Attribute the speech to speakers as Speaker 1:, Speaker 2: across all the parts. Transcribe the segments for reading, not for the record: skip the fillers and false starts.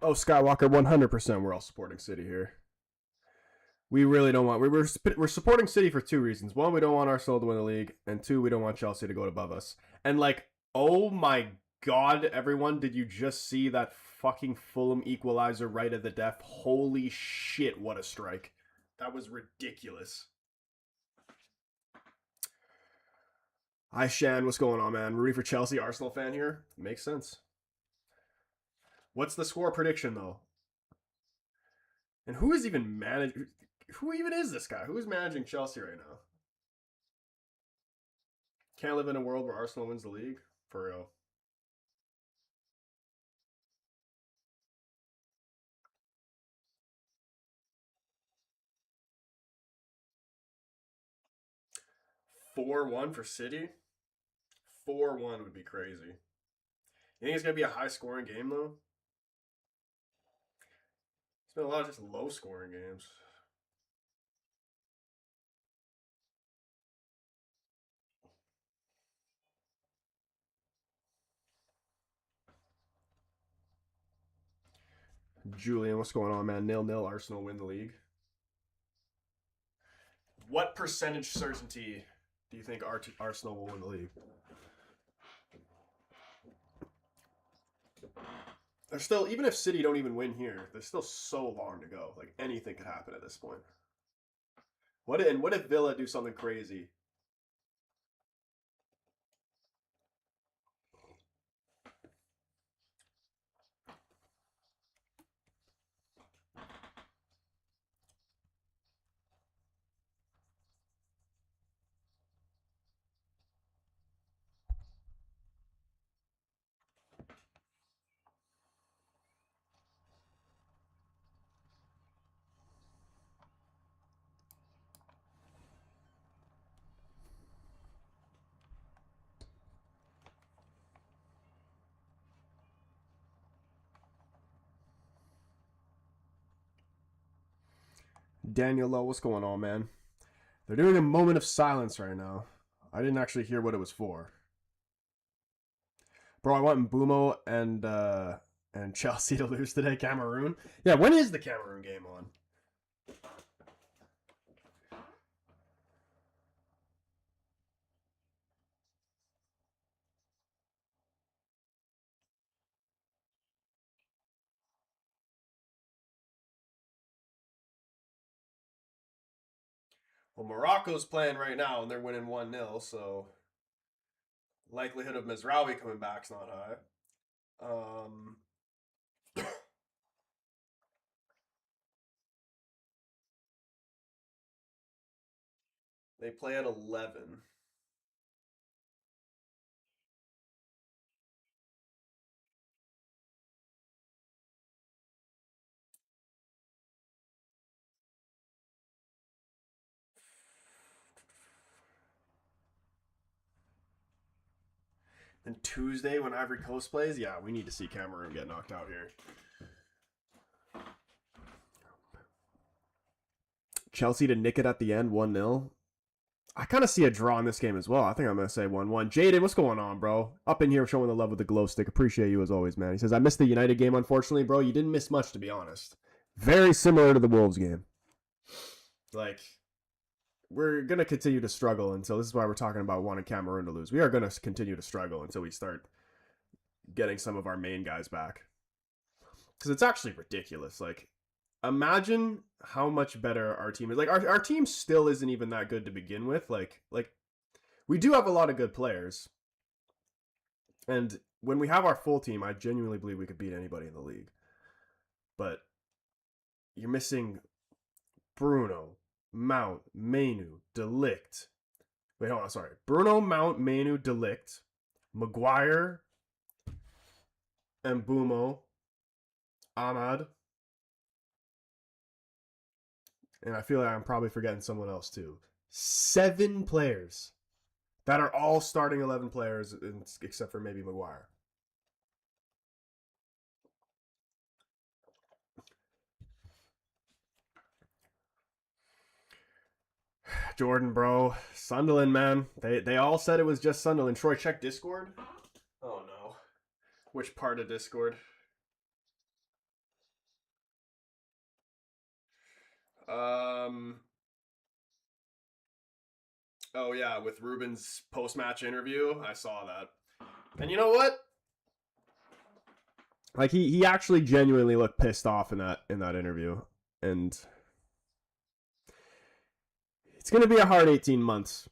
Speaker 1: Oh, Skywalker, 100%. We're all supporting City here. We really don't want. We're supporting City for two reasons. One, we don't want Arsenal to win the league, and two, we don't want Chelsea to go above us. And like, oh my god, everyone, did you just see that fucking Fulham equalizer right at the death? Holy shit, what a strike! That was ridiculous. Hi Shan, what's going on, man? Rooting for Chelsea, Arsenal fan here. Makes sense. What's the score prediction though? And who is even managing? Who even is this guy? Who is managing Chelsea right now? Can't live in a world where Arsenal wins the league? For real. "4-1 for City? 4-1 would be crazy. You think it's going to be a high scoring game, though? It's been a lot of just low scoring games. Julian, what's going on, man? 0-0, Arsenal win the league. What percentage certainty do you think Arsenal will win the league? There's still, even if City don't even win here, there's still so long to go. Like, anything could happen at this point. What if Villa do something crazy? Daniel Lowe, what's going on, man? They're doing a moment of silence right now. I didn't actually hear what it was for. Bro, I want Mbumo and Chelsea to lose today. Cameroon. Yeah, when is the Cameroon game on? Well, Morocco's playing right now and they're winning 1-0, so likelihood of Mizraoui coming back's not high. They play at 11. And Tuesday when Ivory Coast plays, yeah, we need to see Cameroon get knocked out here. Chelsea to nick it at the end, 1-0. I kind of see a draw in this game as well. I think I'm going to say 1-1. Jaden, what's going on, bro? Up in here showing the love with the glow stick. Appreciate you as always, man. He says, I missed the United game, unfortunately, bro. You didn't miss much, to be honest. Very similar to the Wolves game. Like, we're going to continue to struggle until, this is why we're talking about wanting Cameroon to lose. We are going to continue to struggle until we start getting some of our main guys back. Because it's actually ridiculous. Like, imagine how much better our team is. Like, our team still isn't even that good to begin with. Like we do have a lot of good players. And when we have our full team, I genuinely believe we could beat anybody in the league. But you're missing Bruno, Mount, Mainu, Delict. Wait, hold on, sorry. Bruno, Mount, Mainu, Delict, Maguire, Mbumo, Ahmad. And I feel like I'm probably forgetting someone else too. 7 players that are all starting 11 players, except for maybe Maguire. Jordan, bro. Sunderland, man. They all said it was just Sunderland. Troy, check Discord. Oh, no. Which part of Discord? Oh yeah, with Ruben's post-match interview, I saw that. And you know what? Like he actually genuinely looked pissed off in that interview, and it's gonna be a hard 18 months.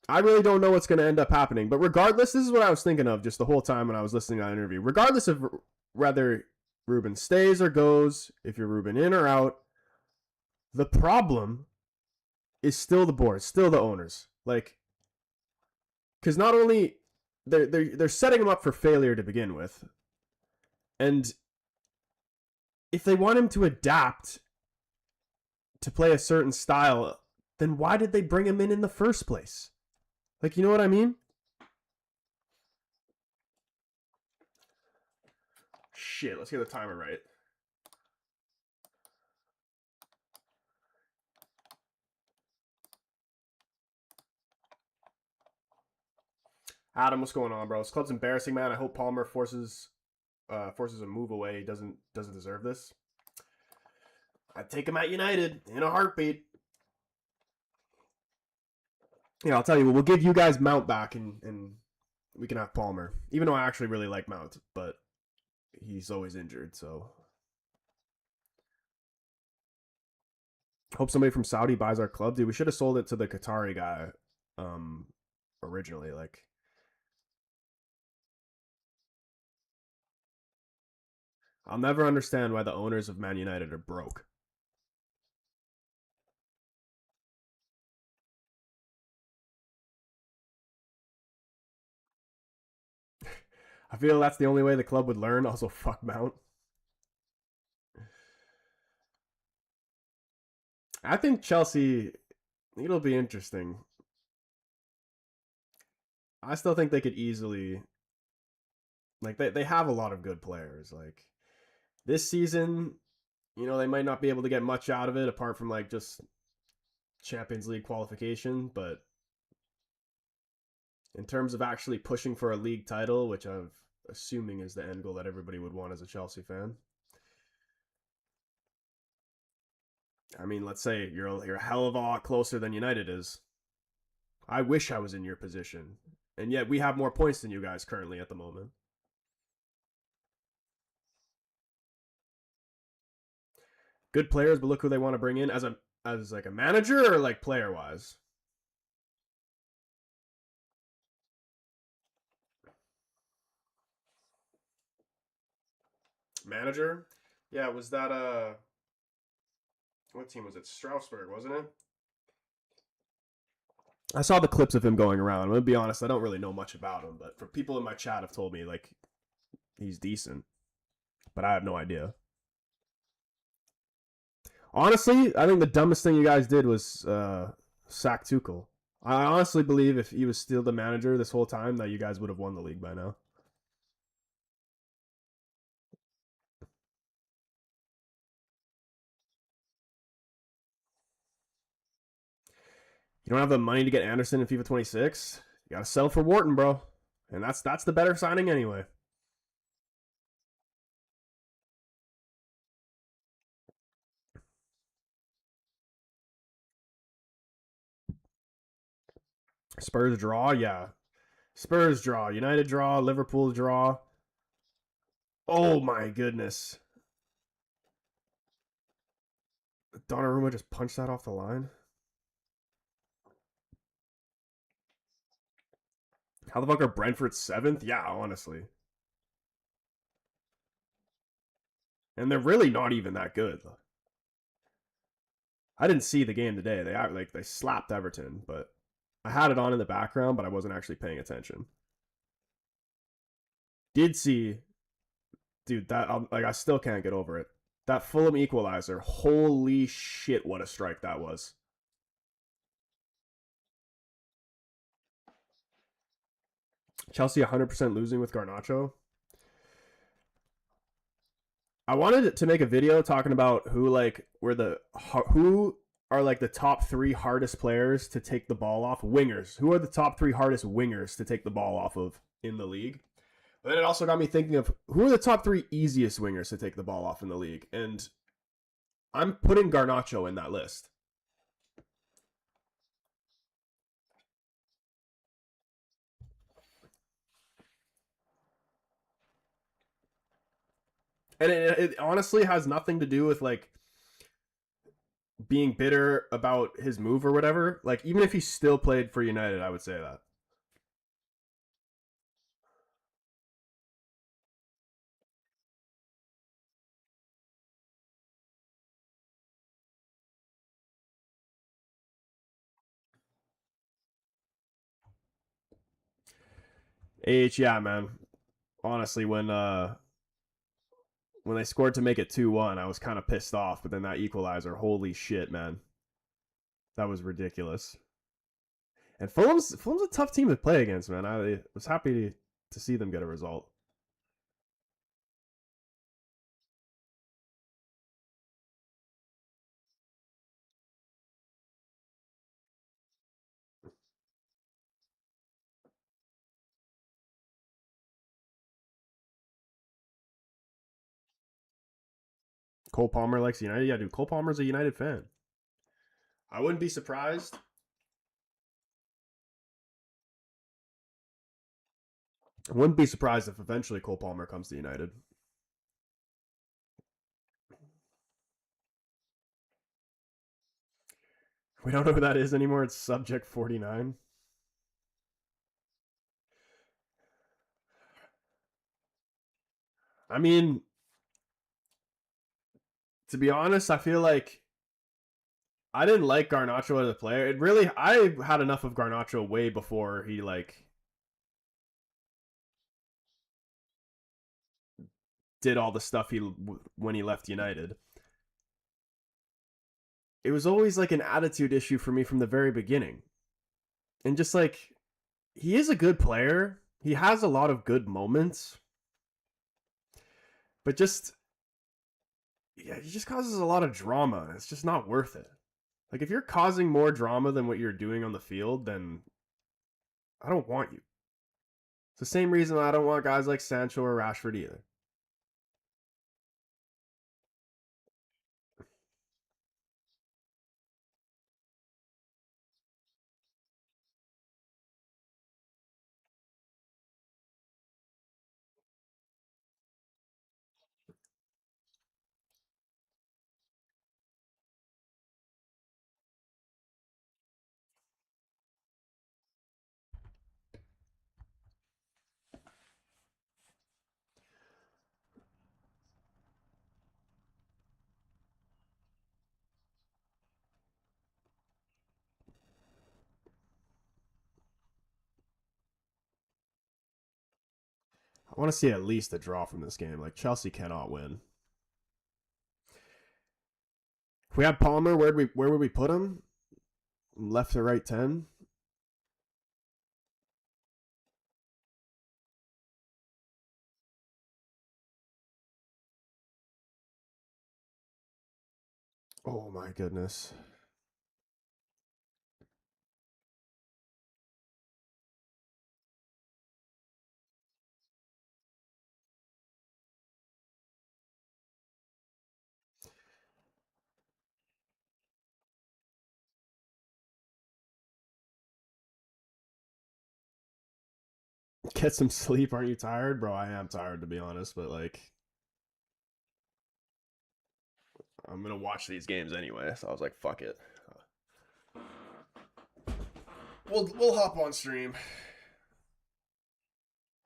Speaker 1: I really don't know what's gonna end up happening, but regardless, this is what I was thinking of just the whole time when I was listening to that interview. Regardless of whether Ruben stays or goes, if you're Ruben in or out, the problem is still the board, still the owners. Like, because not only they're setting him up for failure to begin with, and if they want him to adapt to play a certain style, then why did they bring him in the first place? Like, you know what I mean? Shit, let's get the timer right. Adam, what's going on, bro? This club's embarrassing, man. I hope Palmer forces a move away. He doesn't deserve this. I'd take him at United in a heartbeat. Yeah, I'll tell you, we'll give you guys Mount back, and we can have Palmer. Even though I actually really like Mount, but he's always injured, so. Hope somebody from Saudi buys our club. Dude, we should have sold it to the Qatari guy originally. Like, I'll never understand why the owners of Man United are broke. I feel that's the only way the club would learn. Also, fuck Mount. I think Chelsea, it'll be interesting. I still think they could easily, like, they have a lot of good players. Like, this season, you know, they might not be able to get much out of it apart from, like, just Champions League qualification. But in terms of actually pushing for a league title, which I'm assuming is the end goal that everybody would want as a Chelsea fan. I mean, let's say you're a hell of a lot closer than United is. I wish I was in your position. And yet we have more points than you guys currently at the moment. Good players, but look who they want to bring in as like a manager or like player wise. Manager? Yeah, was that what team was it? Strasbourg, wasn't it? I saw the clips of him going around. I'm gonna be honest, I don't really know much about him, but for people in my chat have told me like he's decent, but I have no idea. Honestly, I think the dumbest thing you guys did was sack Tuchel. I honestly believe if he was still the manager this whole time, that you guys would have won the league by now. You don't have the money to get Anderson in FIFA 26. You gotta sell for Wharton, bro, and that's the better signing anyway. Spurs draw, yeah. Spurs draw, United draw, Liverpool draw. Oh my goodness. Donnarumma just punched that off the line. How the fuck are Brentford 7th? Yeah, honestly. And they're really not even that good. I didn't see the game today. They slapped Everton, but I had it on in the background, but I wasn't actually paying attention. Did see, dude, that like I still can't get over it. That Fulham equalizer. Holy shit, what a strike that was. Chelsea 100% losing with Garnacho. I wanted to make a video talking about who are like the top 3 hardest players to take the ball off. Wingers. Who are the top 3 hardest wingers to take the ball off of in the league? But then it also got me thinking of who are the top 3 easiest wingers to take the ball off in the league. And I'm putting Garnacho in that list. And it honestly has nothing to do with like being bitter about his move or whatever. Like even if he still played for United, I would say that. Yeah, man. Honestly, when they scored to make it 2-1, I was kind of pissed off, but then that equalizer, holy shit, man. That was ridiculous. And Fulham's a tough team to play against, man. I was happy to see them get a result. Cole Palmer likes United. Yeah, dude, Cole Palmer's a United fan. I wouldn't be surprised. I wouldn't be surprised if eventually Cole Palmer comes to United. We don't know who that is anymore. It's Subject 49. I mean, to be honest, I feel like I didn't like Garnacho as a player. It really, I had enough of Garnacho way before he like did all the stuff he when he left United. It was always like an attitude issue for me from the very beginning, and just like he is a good player. He has a lot of good moments, but just yeah, he just causes a lot of drama. It's just not worth it. Like if you're causing more drama than what you're doing on the field, then I don't want you. It's the same reason I don't want guys like Sancho or Rashford either. I want to see at least a draw from this game. Like Chelsea cannot win. If we had Palmer, where would we put him? Left to right 10. Oh my goodness. Get some sleep. Aren't you tired, bro? I am tired to be honest, but like I'm gonna watch these games anyway. So I was like, fuck it. We'll hop on stream.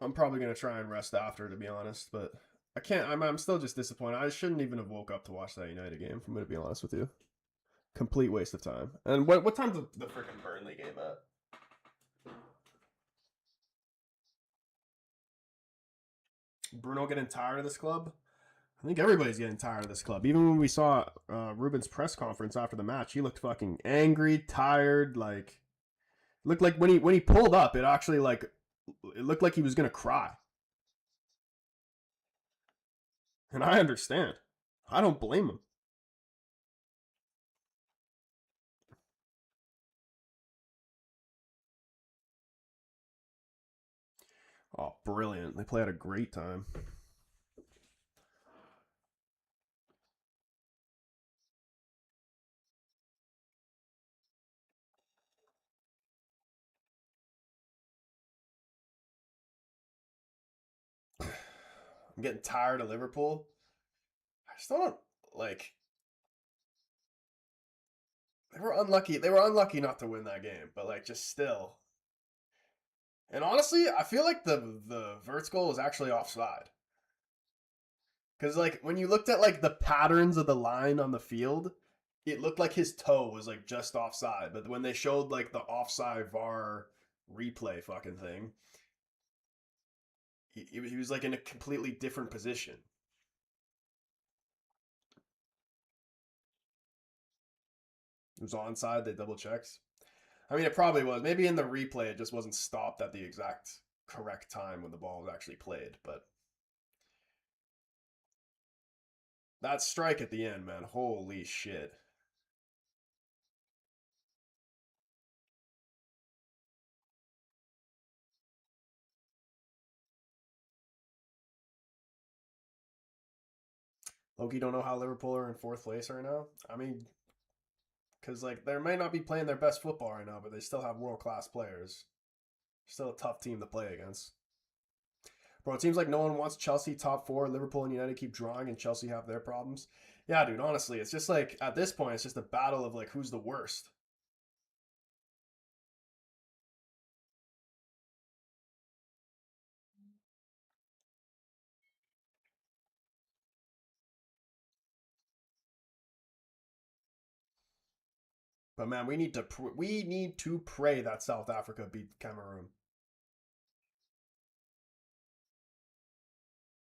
Speaker 1: I'm probably gonna try and rest after, to be honest, but I can't. I'm still just disappointed. I shouldn't even have woke up to watch that United game. If I'm gonna be honest with you, complete waste of time. And what time's the freaking Burnley game at? Bruno getting tired of this club? I think everybody's getting tired of this club. Even when we saw Ruben's press conference after the match, he looked fucking angry, tired. Like looked like when he pulled up, it actually like it looked like he was gonna cry. And I understand. I don't blame him. Oh, brilliant! They play at a great time. I'm getting tired of Liverpool. I just don't like. They were unlucky. They were unlucky not to win that game, but like just still. And honestly, I feel like the Verts goal was actually offside. Because like when you looked at like the patterns of the line on the field, it looked like his toe was like just offside. But when they showed like the offside VAR replay fucking thing, he was like in a completely different position. It was onside. They double checks. I mean, it probably was. Maybe in the replay, it just wasn't stopped at the exact correct time when the ball was actually played. But that strike at the end, man, holy shit. Loki don't know how Liverpool are in fourth place right now. I mean, because like they might not be playing their best football right now, but they still have world class players. Still a tough team to play against. Bro, it seems like no one wants Chelsea top four. Liverpool and United keep drawing, and Chelsea have their problems. Yeah, dude. Honestly, it's just like at this point, it's just a battle of like who's the worst. But man, we need to pray that South Africa beat Cameroon.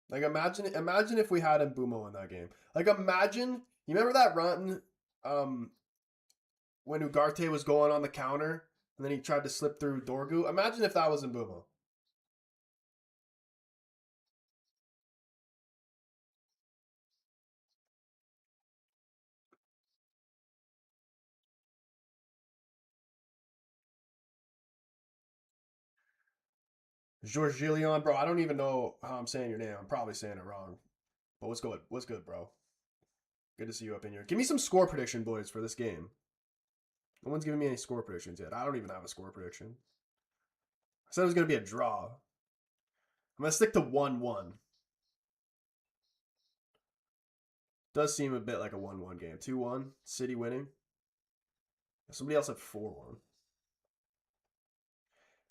Speaker 1: Like imagine if we had Mbumo in that game. Like imagine you remember that run um when Ugarte was going on the counter and then he tried to slip through Dorgu. Imagine if that was Mbumo. George Gillion, bro. I don't even know how I'm saying your name. I'm probably saying it wrong. But what's good? What's good, bro? Good to see you up in here. Give me some score prediction, boys, for this game. No one's giving me any score predictions yet. I don't even have a score prediction. I said it was gonna be a draw. I'm gonna stick to 1-1. Does seem a bit like a 1-1 game. 2-1. City winning. Somebody else at 4-1.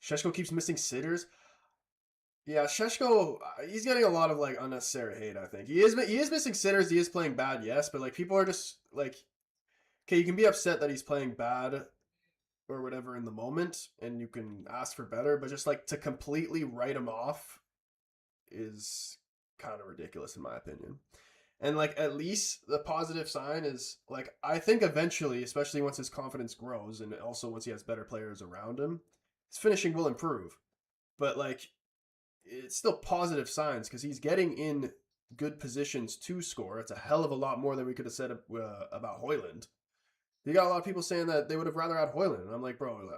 Speaker 1: Sheshko keeps missing sitters. Yeah, Sheshko, he's getting a lot of like unnecessary hate. I think he is missing sitters. He is playing bad, yes, but like people are just like, okay, you can be upset that he's playing bad or whatever in the moment, and you can ask for better, but just like to completely write him off is kind of ridiculous in my opinion. And like at least the positive sign is like I think eventually, especially once his confidence grows and also once he has better players around him, his finishing will improve. But like it's still positive signs because he's getting in good positions to score. It's a hell of a lot more than we could have said about Hoyland. You got a lot of people saying that they would have rather had Hoyland, and I'm like, bro,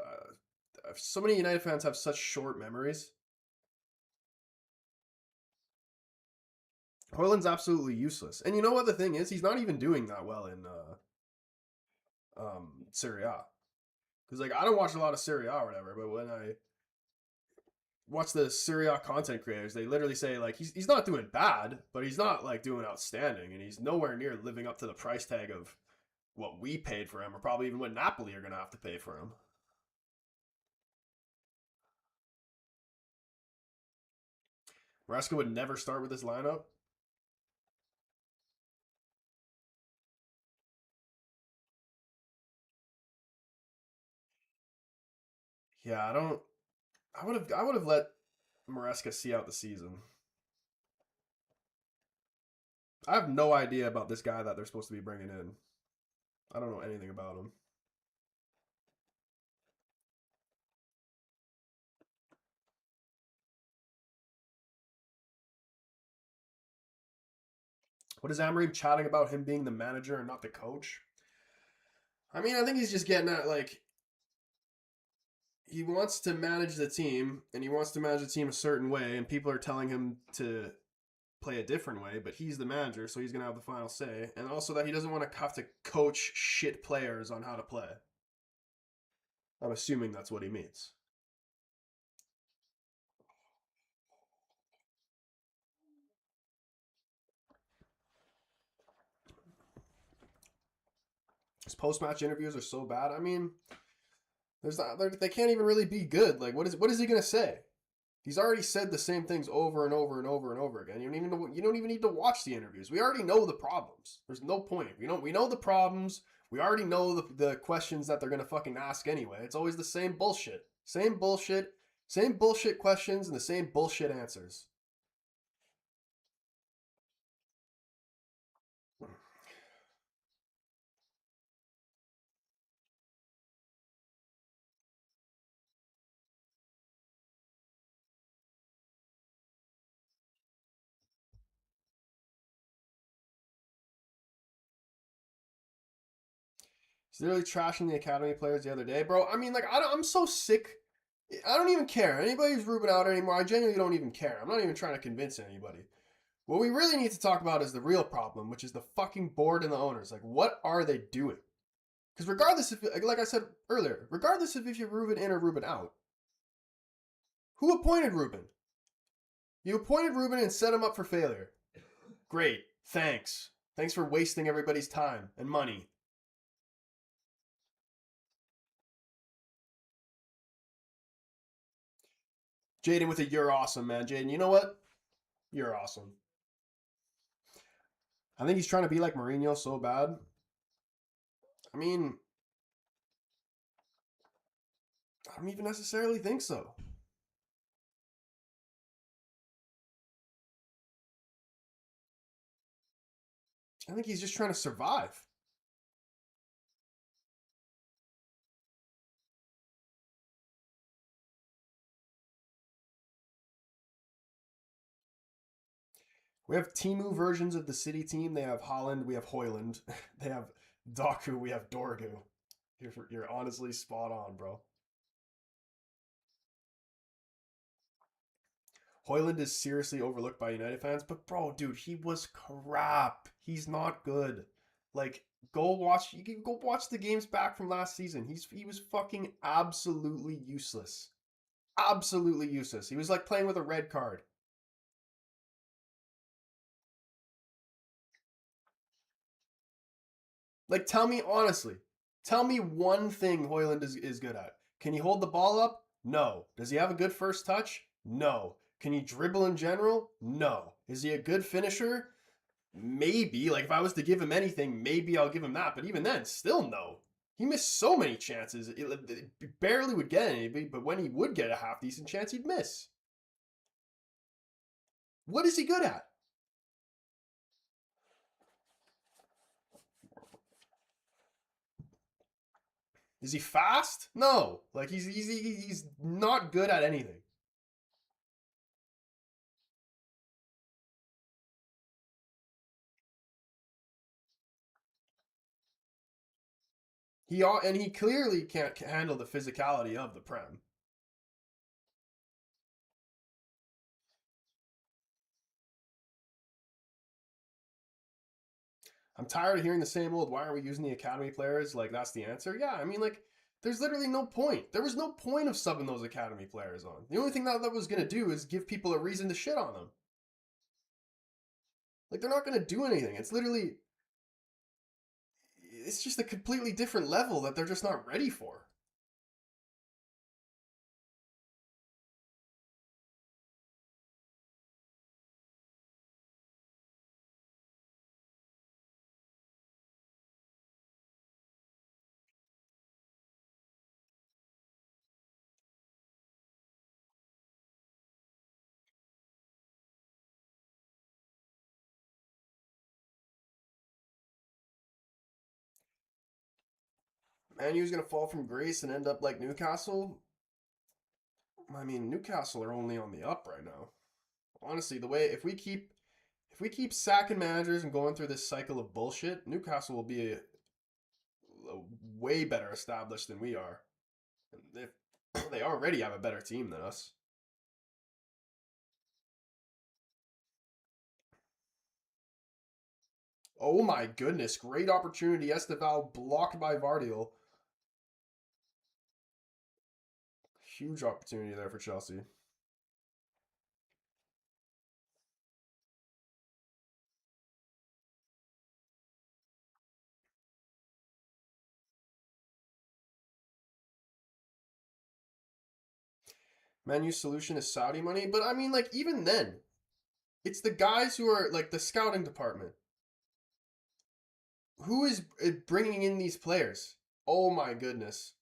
Speaker 1: so many United fans have such short memories. Hoyland's absolutely useless, and you know what the thing is? He's not even doing that well in Serie A. Because like I don't watch a lot of Serie A or whatever, but when I watch the Serie A content creators, they literally say like he's not doing bad, but he's not like doing outstanding, and he's nowhere near living up to the price tag of what we paid for him, or probably even what Napoli are gonna have to pay for him. Maresca would never start with this lineup. Yeah, I don't. I would have let Maresca see out the season. I have no idea about this guy that they're supposed to be bringing in. I don't know anything about him. What is Amorim chatting about him being the manager and not the coach? I mean, I think he's just getting at like he wants to manage the team and he wants to manage the team a certain way, and people are telling him to play a different way, but he's the manager, so he's gonna have the final say. And also that he doesn't want to have to coach shit players on how to play. I'm assuming that's what he means. post-match interviews are so bad. I mean, there's not, they can't even really be good. Like, what is he gonna say? He's already said the same things over and over and over and over again. You don't even need to watch the interviews. We already know the problems. There's no point. We know the problems. We already know the questions that they're gonna fucking ask anyway. It's always the same bullshit. Same bullshit. Same bullshit questions and the same bullshit answers. He's literally trashing the academy players the other day, bro. I mean, like, I'm so sick. I don't even care. Anybody who's Ruben out anymore, I genuinely don't even care. I'm not even trying to convince anybody. What we really need to talk about is the real problem, which is the fucking board and the owners. Like, what are they doing? Because regardless if, like I said earlier, regardless of if you're Ruben in or Ruben out, who appointed Ruben? You appointed Ruben and set him up for failure. Great. Thanks. Thanks for wasting everybody's time and money. Jaden with a "you're awesome," man. Jaden, you know what? You're awesome. I think he's trying to be like Mourinho so bad. I mean, I don't even necessarily think so. I think he's just trying to survive. We have Timu versions of the City team. They have Holland. We have Hoyland. They have Doku. We have Dorgu. You're honestly spot on, bro. Hoyland is seriously overlooked by United fans, but bro, dude, he was crap. He's not good. Like, go watch. You can go watch the games back from last season. He was fucking absolutely useless. Absolutely useless. He was like playing with a red card. Like, tell me honestly. Tell me one thing Hoyland is good at. Can he hold the ball up? No. Does he have a good first touch? No. Can he dribble in general? No. Is he a good finisher? Maybe. Like, if I was to give him anything, maybe I'll give him that. But even then, still no. He missed so many chances. It barely would get any, but when he would get a half decent chance, he'd miss. What is he good at? Is he fast? No. Like, he's not good at anything. He clearly can't handle the physicality of the Prem. I'm tired of hearing the same old, why are we using the academy players? Like, that's the answer. Yeah, I mean, like, there's literally no point. There was no point of subbing those academy players on. The only thing that was going to do is give people a reason to shit on them. Like, they're not going to do anything. It's just a completely different level that they're just not ready for. Man, U's going to fall from grace and end up like Newcastle. I mean, Newcastle are only on the up right now. Honestly, the way if we keep sacking managers and going through this cycle of bullshit, Newcastle will be a way better established than we are. And they already have a better team than us. Oh my goodness, great opportunity. Esteval blocked by Vardiel. Huge opportunity there for Chelsea.
Speaker 2: Menu's solution is Saudi money, but I mean, like, even then, it's the guys who are like the scouting department. Who is bringing in these players? Oh my goodness.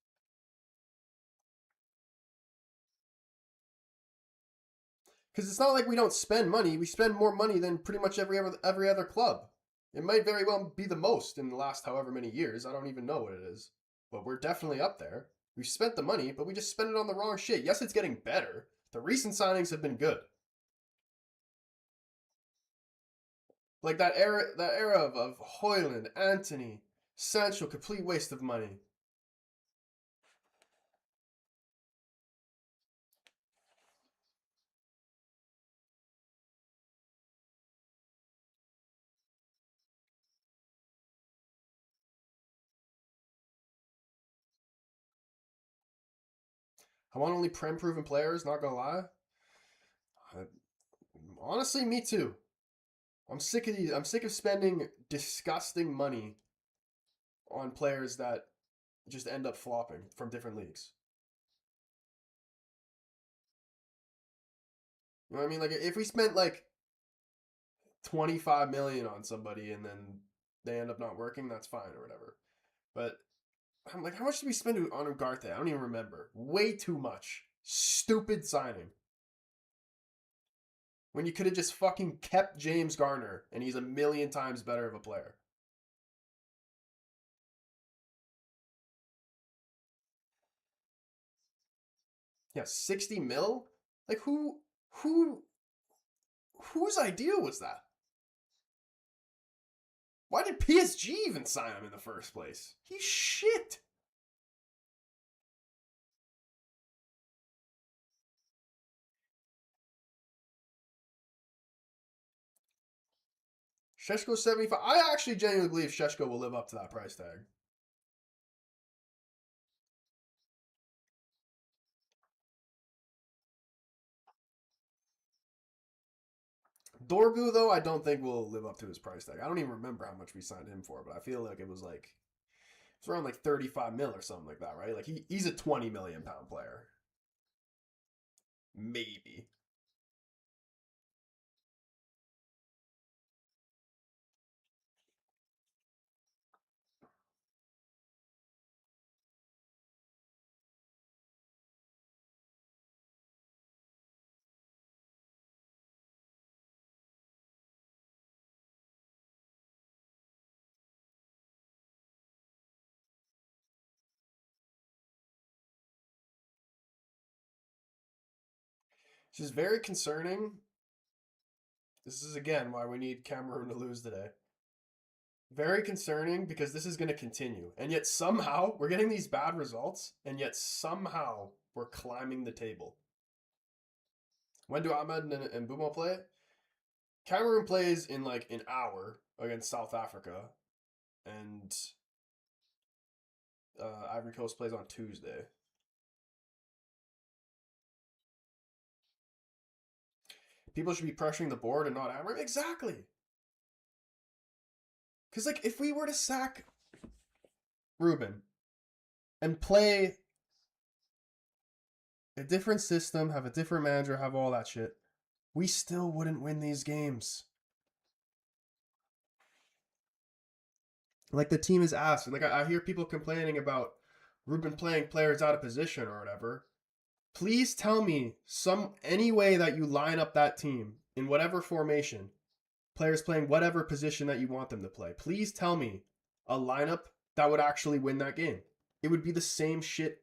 Speaker 2: Because it's not like we don't spend money. We spend more money than pretty much every other club. It might very well be the most in the last however many years. I don't even know what it is. But we're definitely up there. We've spent the money, but we just spend it on the wrong shit. Yes, it's getting better. The recent signings have been good. Like that era of Hoyland, Anthony, Sancho, complete waste of money. I want only prem proven players, not gonna lie. I, honestly, me too. I'm sick of these. I'm sick of spending disgusting money on players that just end up flopping from different leagues. You know what I mean? Like if we spent like 25 million on somebody and then they end up not working, that's fine or whatever. But I'm like, how much did we spend on Ugarte? I don't even remember. Way too much. Stupid signing. When you could have just fucking kept James Garner and he's a million times better of a player. Yeah, 60 mil? Like who whose idea was that? Why did PSG even sign him in the first place? He's shit. Sheshko 75. I actually genuinely believe Sheshko will live up to that price tag. Dorgu, though, I don't think will live up to his price tag. I don't even remember how much we signed him for, but I feel like it was like it's around like 35 mil or something like that, right? Like he's a 20 million pound player. Maybe. It's just very concerning. This is again why we need Cameroon to lose today. Very concerning because this is going to continue. And yet somehow we're getting these bad results, and yet somehow we're climbing the table. When do Ahmed and Bumo play? Cameroon plays in like an hour against South Africa, and Ivory Coast plays on Tuesday. People should be pressuring the board and not Amorim. Exactly. Because like if we were to sack Ruben and play a different system, have a different manager, have all that shit, we still wouldn't win these games. Like the team is asked. Like I hear people complaining about Ruben playing players out of position or whatever. Please tell me any way that you line up that team in whatever formation, players playing whatever position that you want them to play. Please tell me a lineup that would actually win that game. It would be the same shit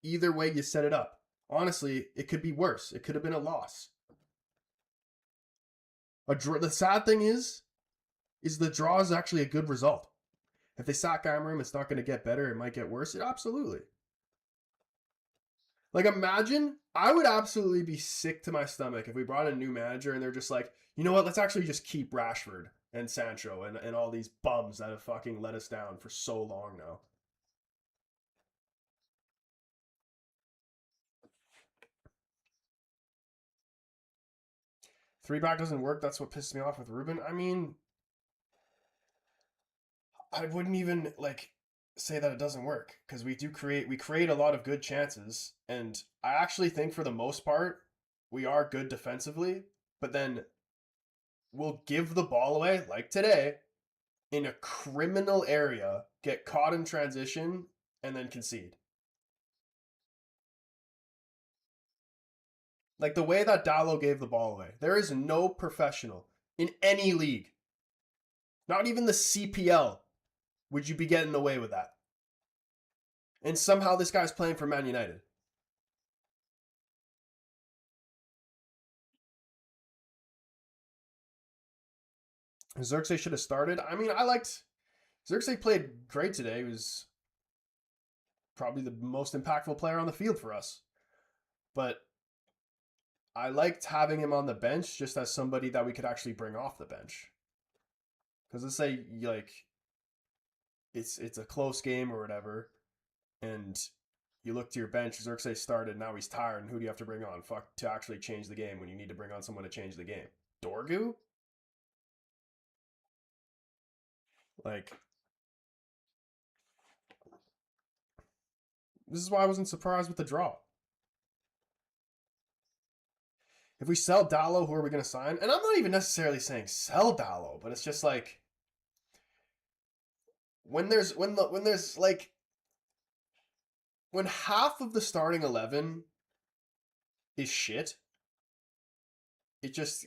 Speaker 2: either way you set it up. Honestly, it could be worse. It could have been a loss. The sad thing is the draw is actually a good result. If they sack Amorim, it's not going to get better. It might get worse. Absolutely. Like, imagine, I would absolutely be sick to my stomach if we brought in a new manager and they're just like, you know what, let's actually just keep Rashford and Sancho and all these bums that have fucking let us down for so long now. Three back doesn't work. That's what pisses me off with Ruben. I mean, I wouldn't even, like, say that it doesn't work because we create a lot of good chances, and I actually think for the most part we are good defensively, but then we'll give the ball away like today in a criminal area, get caught in transition, and then concede. Like the way that Dallo gave the ball away. There is no professional in any league, not even the CPL, would you be getting away with that. And somehow this guy's playing for Man United. Xerxes should have started. I mean, I liked Xerxes played great today. He was probably the most impactful player on the field for us. But I liked having him on the bench just as somebody that we could actually bring off the bench. Because let's say like it's a close game or whatever, and you look to your bench, Xerxes started, now he's tired, and who do you have to bring on? Fuck, to actually change the game when you need to bring on someone to change the game. Dorgu? Like, this is why I wasn't surprised with the draw. If we sell Dallo, who are we going to sign? And I'm not even necessarily saying sell Dallo, but it's just like when there's like when half of the starting 11 is shit, it just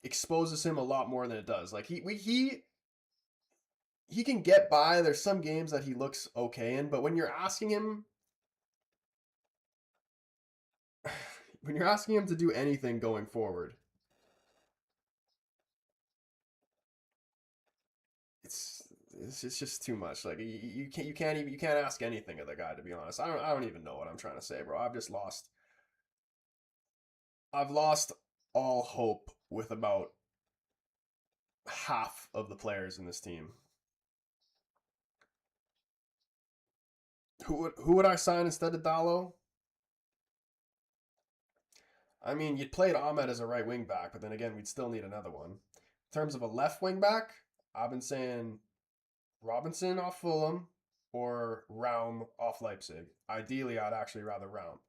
Speaker 2: exposes him a lot more than it does. Like he can get by. There's some games that he looks okay in, but when you're asking him to do anything going forward, it's just too much. Like you can't ask anything of the guy, to be honest. I don't even know what I'm trying to say, bro. I've lost all hope with about half of the players in this team. Who would I sign instead of Dallo? I mean, you'd played Ahmed as a right wing back, but then again, we'd still need another one. In terms of a left wing back, I've been saying Robinson off Fulham or Raum off Leipzig. Ideally, I'd actually rather Raum.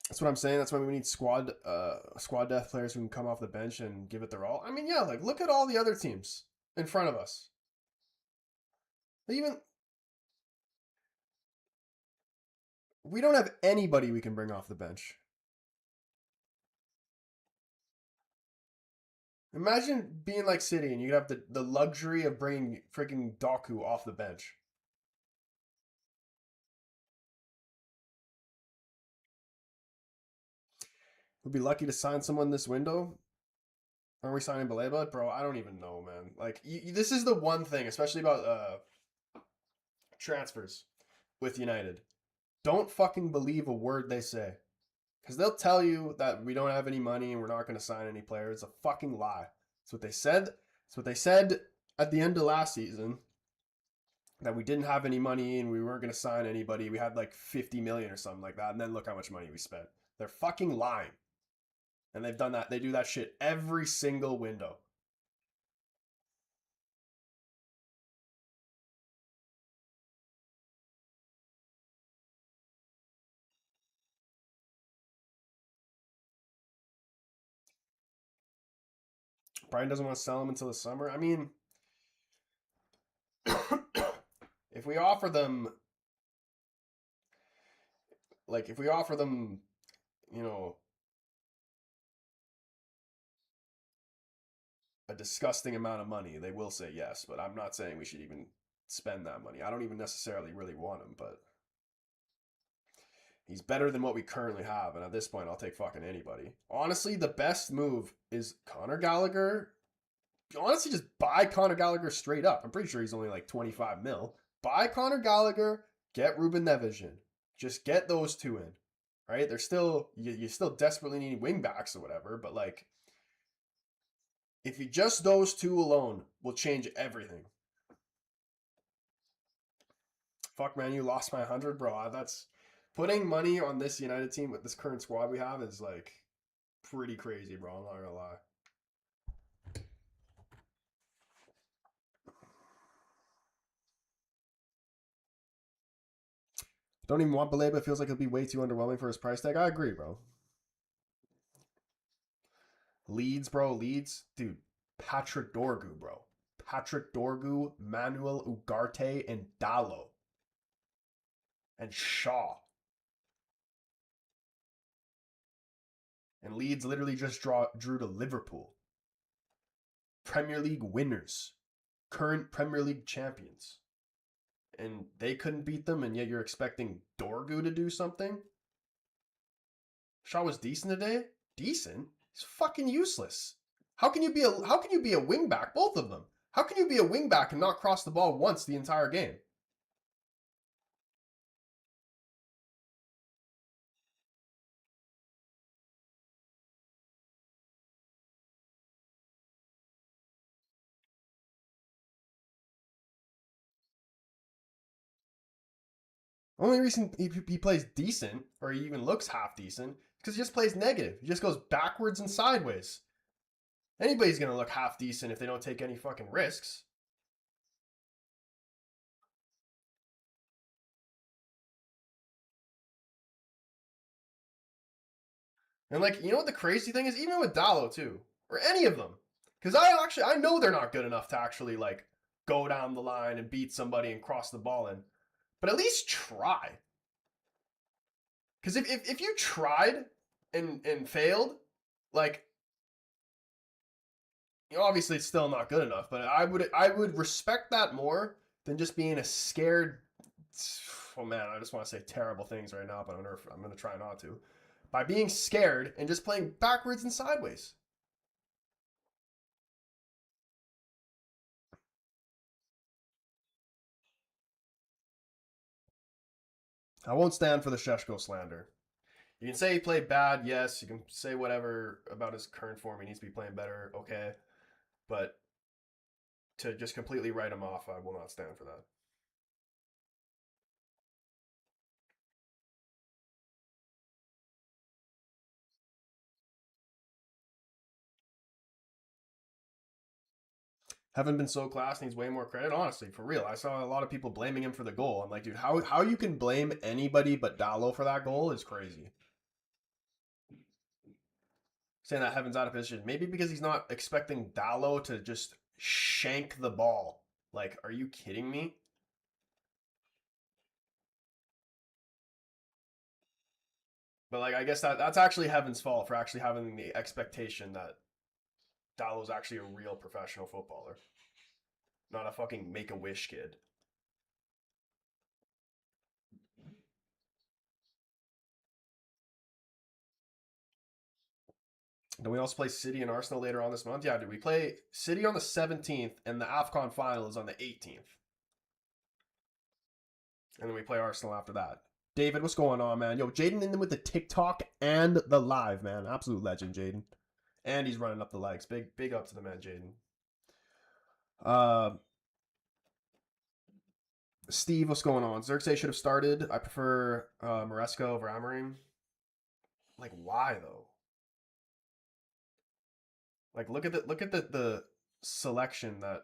Speaker 2: That's what I'm saying. That's why we need squad depth players who can come off the bench and give it their all. I mean, yeah, like look at all the other teams in front of us. Even we don't have anybody we can bring off the bench. Imagine being like City and you'd have the luxury of bringing freaking Doku off the bench. We'd be lucky to sign someone this window. Are we signing Baleba? Bro, I don't even know, man. Like, this is the one thing, especially about transfers with United. Don't fucking believe a word they say. Because they'll tell you that we don't have any money and we're not going to sign any players. It's a fucking lie. That's what they said. That's what they said at the end of last season. That we didn't have any money and we weren't going to sign anybody. We had like 50 million or something like that. And then look how much money we spent. They're fucking lying. And they've done that. They do that shit every single window. Brian doesn't want to sell them until the summer. I mean, if we offer them, if we offer them, you know, a disgusting amount of money, they will say yes. But I'm not saying we should even spend that money. I don't even necessarily really want him, but he's better than what we currently have. And at this point, I'll take fucking anybody. Honestly, the best move is Conor Gallagher. Honestly, just buy Conor Gallagher straight up. I'm pretty sure he's only like 25 mil. Buy Conor Gallagher, get Ruben Neves in. Just get those two in, right? They're still, you still desperately need wing backs or whatever, but like, if you just those two alone will change everything. Fuck, man, you lost my 100, bro. That's putting money on this United team with this current squad we have is like pretty crazy, bro. I'm not gonna lie. Don't even want Baleba. It feels like it'll be way too underwhelming for his price tag. I agree, bro. Leeds, bro. Leeds. Dude, Patrick Dorgu, bro. Patrick Dorgu, Manuel Ugarte, and Dallo. And Shaw. And Leeds literally just drew to Liverpool. Premier League winners. Current Premier League champions. And they couldn't beat them, and yet you're expecting Dorgu to do something? Shaw was decent today? Decent? He's fucking useless. How can you be a wingback, both of them? How can you be a wingback and not cross the ball once the entire game? Only reason he plays decent, or he even looks half decent, is because he just plays negative. He just goes backwards and sideways. Anybody's going to look half decent if they don't take any fucking risks. And like, you know what the crazy thing is? Even with Dallo too, or any of them, because I know they're not good enough to actually like go down the line and beat somebody and cross the ball in, but at least try. Because if you tried and failed, like, you know, obviously it's still not good enough. But I would respect that more than just being a scared. Oh man, I just want to say terrible things right now, but I'm gonna try not to. By being scared and just playing backwards and sideways. I won't stand for the Sheshko slander. You can say he played bad, yes. You can say whatever about his current form. He needs to be playing better, okay. But to just completely write him off, I will not stand for that. Haven't been so class, needs way more credit. Honestly, for real. I saw a lot of people blaming him for the goal. I'm like, dude, how you can blame anybody but Dallo for that goal is crazy. Saying that Heaven's out of position. Maybe because he's not expecting Dallo to just shank the ball. Like, are you kidding me? But like, I guess that's actually Heaven's fault for actually having the expectation that Dallo's actually a real professional footballer, not a fucking make-a-wish kid. Do we also play City and Arsenal later on this month? Yeah, dude. We play City on the 17th, and the AFCON final is on the 18th. And then we play Arsenal after that. David, what's going on, man? Yo, Jaden in with the TikTok and the live, man. Absolute legend, Jaden. And he's running up the likes. Big up to the man, Jaden. Steve, what's going on? Xerxes should have started. I prefer Maresca over Amorim. Like, why though? Like, look at the selection that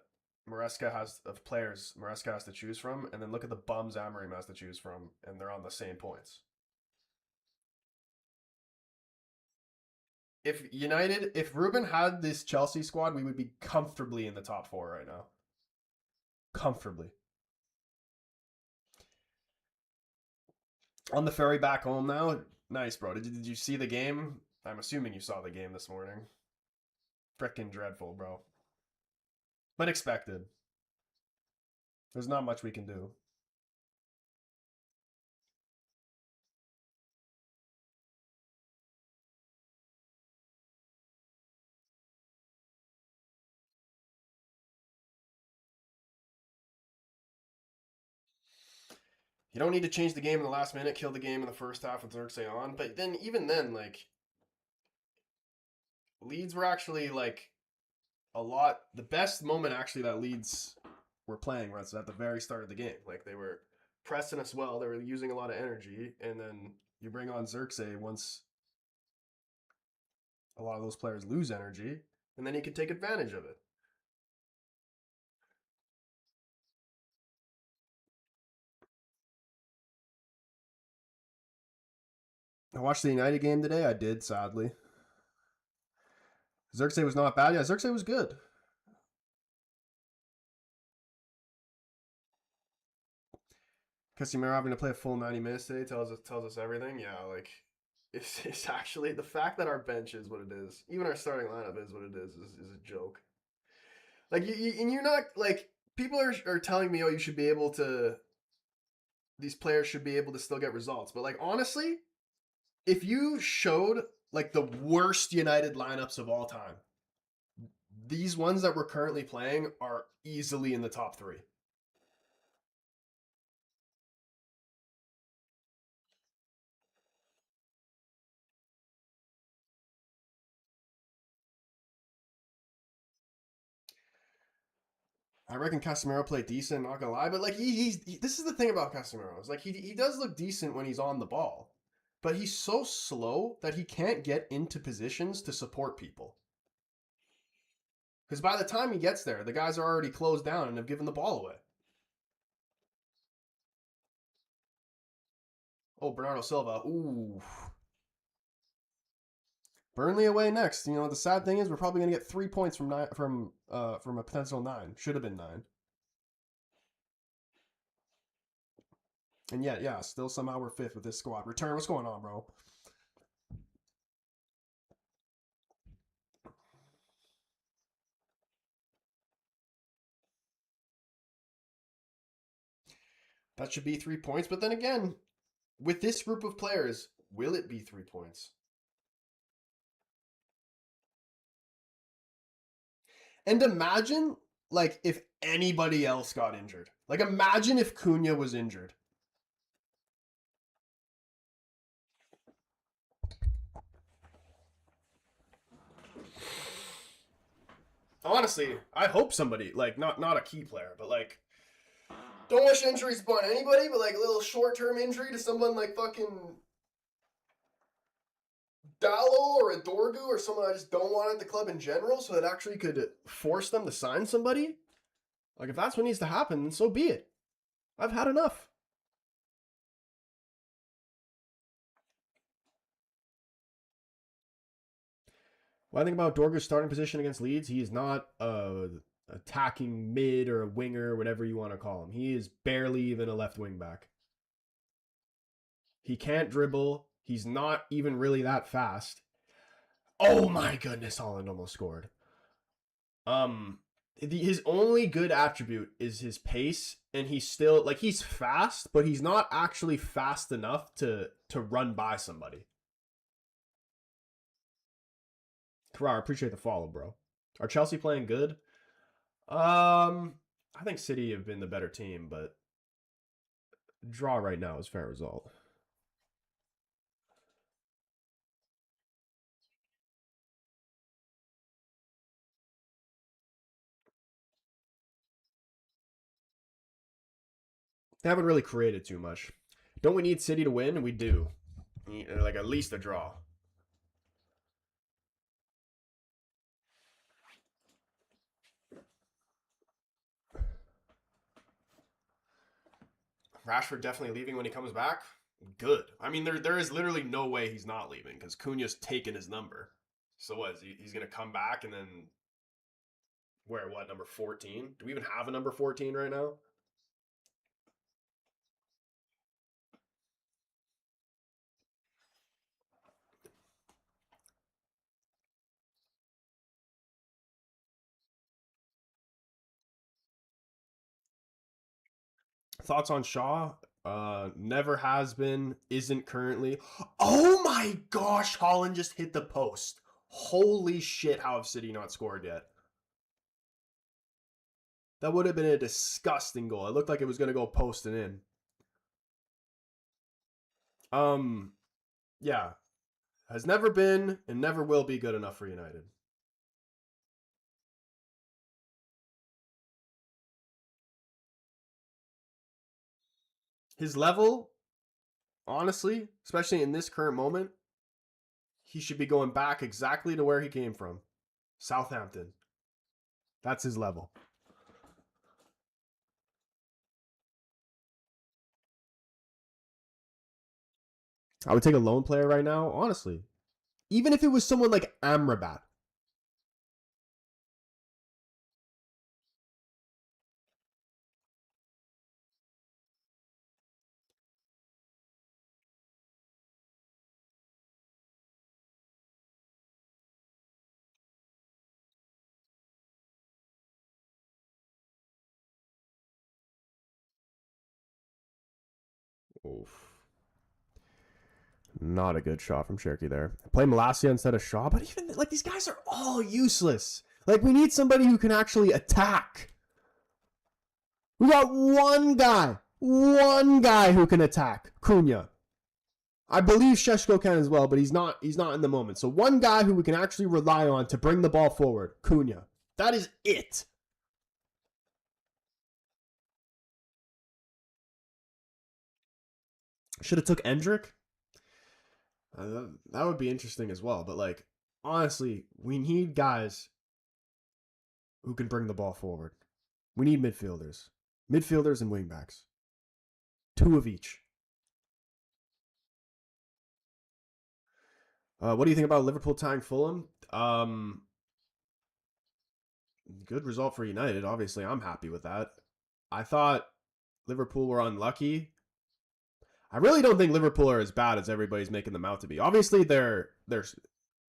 Speaker 2: Maresca has of players Maresca has to choose from, and then look at the bums Amorim has to choose from, and they're on the same points. If Ruben had this Chelsea squad, we would be comfortably in the top four right now. Comfortably. On the ferry back home now. Nice, bro. Did you see the game? I'm assuming you saw the game this morning. Frickin' dreadful, bro. But expected. There's not much we can do. You don't need to change the game in the last minute, kill the game in the first half with Xerxes on. But then, even then, like, Leeds were actually, like, the best moment, actually, that Leeds were playing was at the very start of the game. Like, they were pressing us well, they were using a lot of energy, and then you bring on Xerxes once a lot of those players lose energy, and then he can take advantage of it. I watched the United game today. I did, sadly. Xerxes was not bad. Yeah, Xerxes was good. Casemiro having to play a full 90 minutes today tells us everything. Yeah, like it's actually the fact that our bench is what it is, even our starting lineup is what it is a joke. Like and you're not like people are telling me, oh, you should be able to. These players should be able to still get results, but like honestly, if you showed like the worst United lineups of all time, these ones that we're currently playing are easily in the top 3. I reckon Casemiro played decent, not gonna lie, but like this is the thing about Casemiro is like he does look decent when he's on the ball, but he's so slow that he can't get into positions to support people. Because by the time he gets there, the guys are already closed down and have given the ball away. Oh, Bernardo Silva. Ooh. Burnley away next. You know, the sad thing is we're probably going to get 3 points from a potential 9. Should have been 9. And yet, yeah, still somehow we're 5th with this squad. Return, what's going on, bro? That should be 3 points. But then again, with this group of players, will it be 3 points? And imagine, like, if anybody else got injured. Like, imagine if Cunha was injured. Honestly, I hope somebody, like, not a key player, but, like, don't wish injuries upon anybody, but, like, a little short-term injury to someone like fucking Dallo or a Dorgu or someone I just don't want at the club in general, so that actually could force them to sign somebody. Like, if that's what needs to happen, then so be it. I've had enough. What I think about Dorgu's starting position against Leeds, he is not a attacking mid or a winger, whatever you want to call him. He is barely even a left wing back. He can't dribble. He's not even really that fast. Oh my goodness, Holland almost scored. His only good attribute is his pace, and he's still like he's fast, but he's not actually fast enough to run by somebody. Carrara, appreciate the follow, bro. Are Chelsea playing good? I think City have been the better team, but draw right now is fair result. They haven't really created too much. Don't we need City to win? We do. Like at least a draw. Rashford definitely leaving when he comes back. Good. I mean, there is literally no way he's not leaving because Cunha's taken his number. So what? He's going to come back and then wear what, number 14? Do we even have a number 14 right now? Thoughts on Shaw? Never has been, isn't currently. Oh my gosh, Holland just hit the post. Holy shit, how have City not scored yet? That would have been a disgusting goal. It looked like it was going to go post and in. Yeah. Has never been and never will be good enough for United. His level, honestly, especially in this current moment, he should be going back exactly to where he came from. Southampton. That's his level.
Speaker 1: I would take a lone player right now, honestly. Even if it was someone like Amrabat. Oof. Not a good shot from Cherky there. Play Malacia instead of Shaw, but even like these guys are all useless. Like we need somebody who can actually attack. We got one guy who can attack. Cunha. I believe Sheshko can as well, but he's not in the moment. So one guy who we can actually rely on to bring the ball forward, Cunha. That is it. Should have took Endrick. That would be interesting as well. But like, honestly, we need guys who can bring the ball forward. We need midfielders and wingbacks. 2 of each. What do you think about Liverpool tying Fulham? Good result for United. Obviously, I'm happy with that. I thought Liverpool were unlucky. I really don't think Liverpool are as bad as everybody's making them out to be. Obviously, they're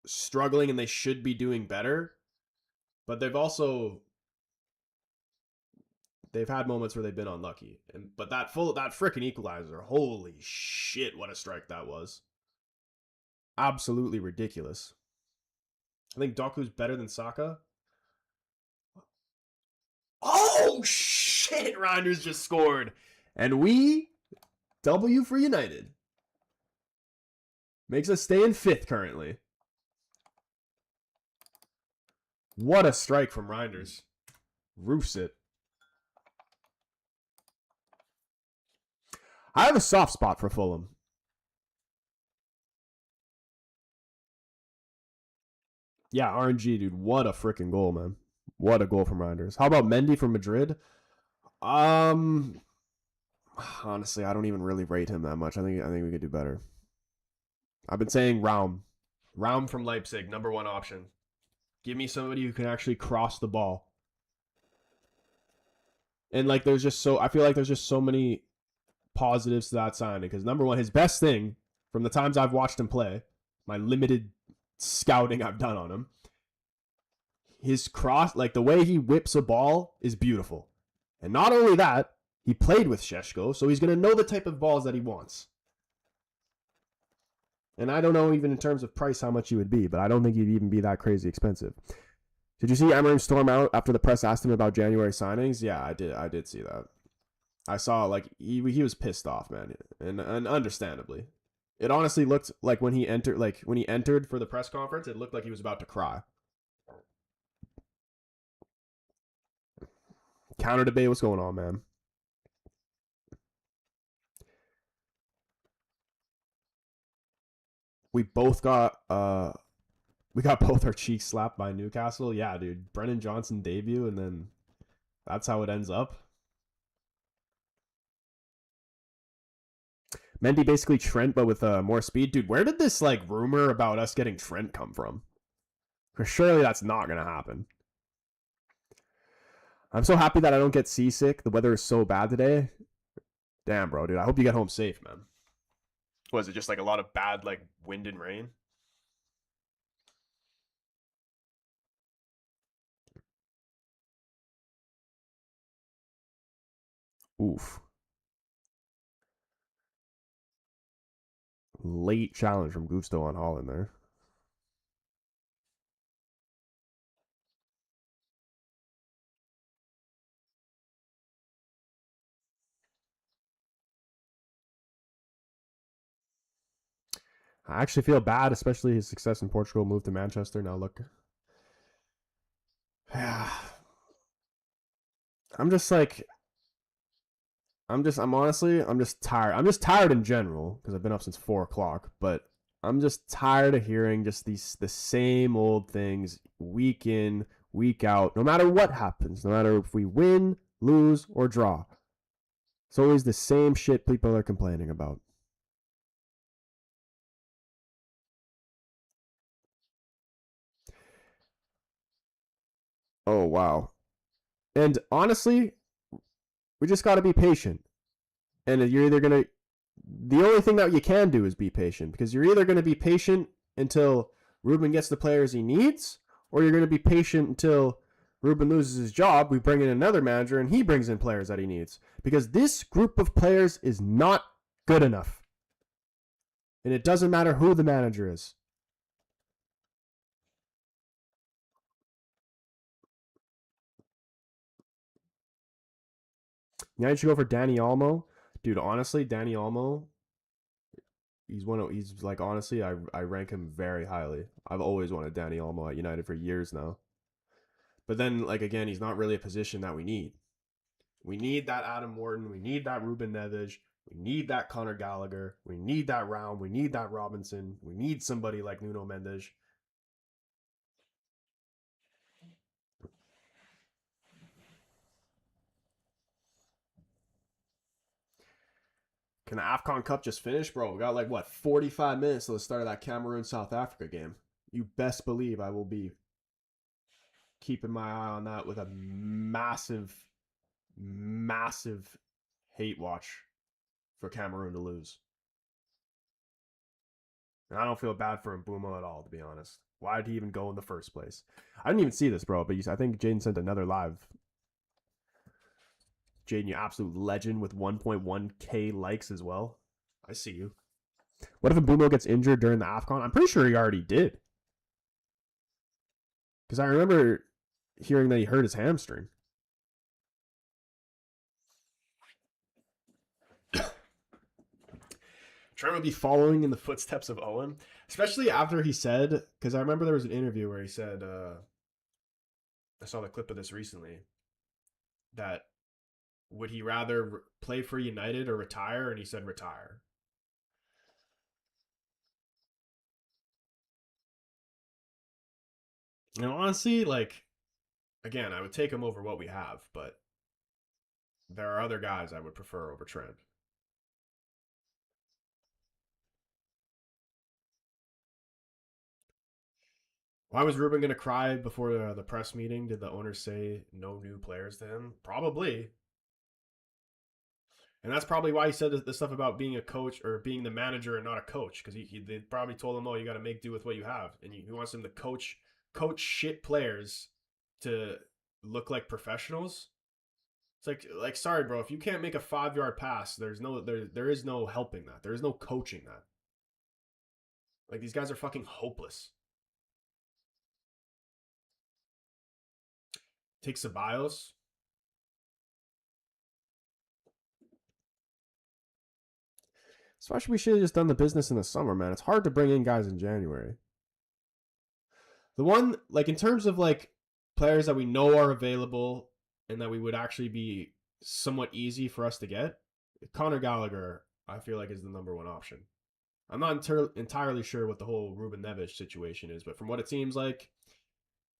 Speaker 1: struggling and they should be doing better, but they've had moments where they've been unlucky. But that freaking equalizer, holy shit, what a strike that was. Absolutely ridiculous. I think Doku's better than Saka. Oh shit, Reinders just scored. And W for United. Makes us stay in 5th currently. What a strike from Reinders. Roofs it. I have a soft spot for Fulham. Yeah, RNG, dude. What a freaking goal, man. What a goal from Reinders. How about Mendy from Madrid? Honestly, I don't even really rate him that much. I think we could do better. I've been saying Raum. Raum from Leipzig, number 1 option. Give me somebody who can actually cross the ball. And like I feel like there's just so many positives to that signing. Because number 1, his best thing from the times I've watched him play, my limited scouting I've done on him, his cross, like the way he whips a ball is beautiful. And not only that, he played with Sheshko, so he's going to know the type of balls that he wants. And I don't know even in terms of price how much he would be, but I don't think he'd even be that crazy expensive. Did you see Amorim storm out after the press asked him about January signings? Yeah, I did see that. I saw like he was pissed off, man, and understandably. It honestly looked like when he entered for the press conference, it looked like he was about to cry. Counter debate, what's going on, man? We both got both our cheeks slapped by Newcastle. Yeah, dude. Brennan Johnson debut, and then that's how it ends up. Mendy basically Trent, but with more speed. Dude, where did this like rumor about us getting Trent come from? Because surely that's not going to happen. I'm so happy that I don't get seasick. The weather is so bad today. Damn, bro, dude. I hope you get home safe, man. Was it just like a lot of bad like wind and rain? Oof. Late challenge from Gusto on Holland there. I actually feel bad, especially his success in Portugal, moved to Manchester. Now look. I'm just like, I'm just tired. I'm just tired in general because I've been up since 4:00. But I'm just tired of hearing just the same old things week in, week out. No matter what happens, no matter if we win, lose, or draw, it's always the same shit people are complaining about. Oh, wow. And honestly, we just got to be patient. And you're either going to, the only thing that you can do is be patient, because you're either going to be patient until Ruben gets the players he needs, or you're going to be patient until Ruben loses his job, we bring in another manager, and he brings in players that he needs. Because this group of players is not good enough. And it doesn't matter who the manager is. United should go for Danny Olmo. Dude, honestly, Danny Olmo, he's like, honestly, I rank him very highly. I've always wanted Danny Olmo at United for years now. But then, like, again, he's not really a position that we need. We need that Adam Morton. We need that Ruben Neves. We need that Conor Gallagher. We need that Round. We need that Robinson. We need somebody like Nuno Mendes. Can the AFCON Cup just finish? Bro, we got like, what, 45 minutes to the start of that Cameroon-South Africa game. You best believe I will be keeping my eye on that with a massive, massive hate watch for Cameroon to lose. And I don't feel bad for Mbeumo at all, to be honest. Why did he even go in the first place? I didn't even see this, bro, but I think Jaden sent another live. Jaden, you absolute legend with 1.1k likes as well. I see you. What if Mbeumo gets injured during the AFCON? I'm pretty sure he already did. Because I remember hearing that he hurt his hamstring. Trent would be following in the footsteps of Owen, especially after he said, because I remember there was an interview where he said, I saw the clip of this recently, that would he rather play for United or retire? And he said retire. And honestly, like, again, I would take him over what we have, but there are other guys I would prefer over Trent. Why was Ruben going to cry before the press meeting? Did the owners say no new players to him? Probably. And that's probably why he said the stuff about being a coach or being the manager and not a coach, because they probably told him, "Oh, you got to make do with what you have," and he wants him to coach shit players to look like professionals. It's like sorry, bro, if you can't make a 5-yard pass, there is no helping that. There is no coaching that. Like, these guys are fucking hopeless. Take Ceballos. Especially, we should have just done the business in the summer, man. It's hard to bring in guys in January. The one, like, in terms of, like, players that we know are available and that we would actually be somewhat easy for us to get, Conor Gallagher, I feel like, is the number one option. I'm not entirely sure what the whole Ruben Neves situation is, but from what it seems like,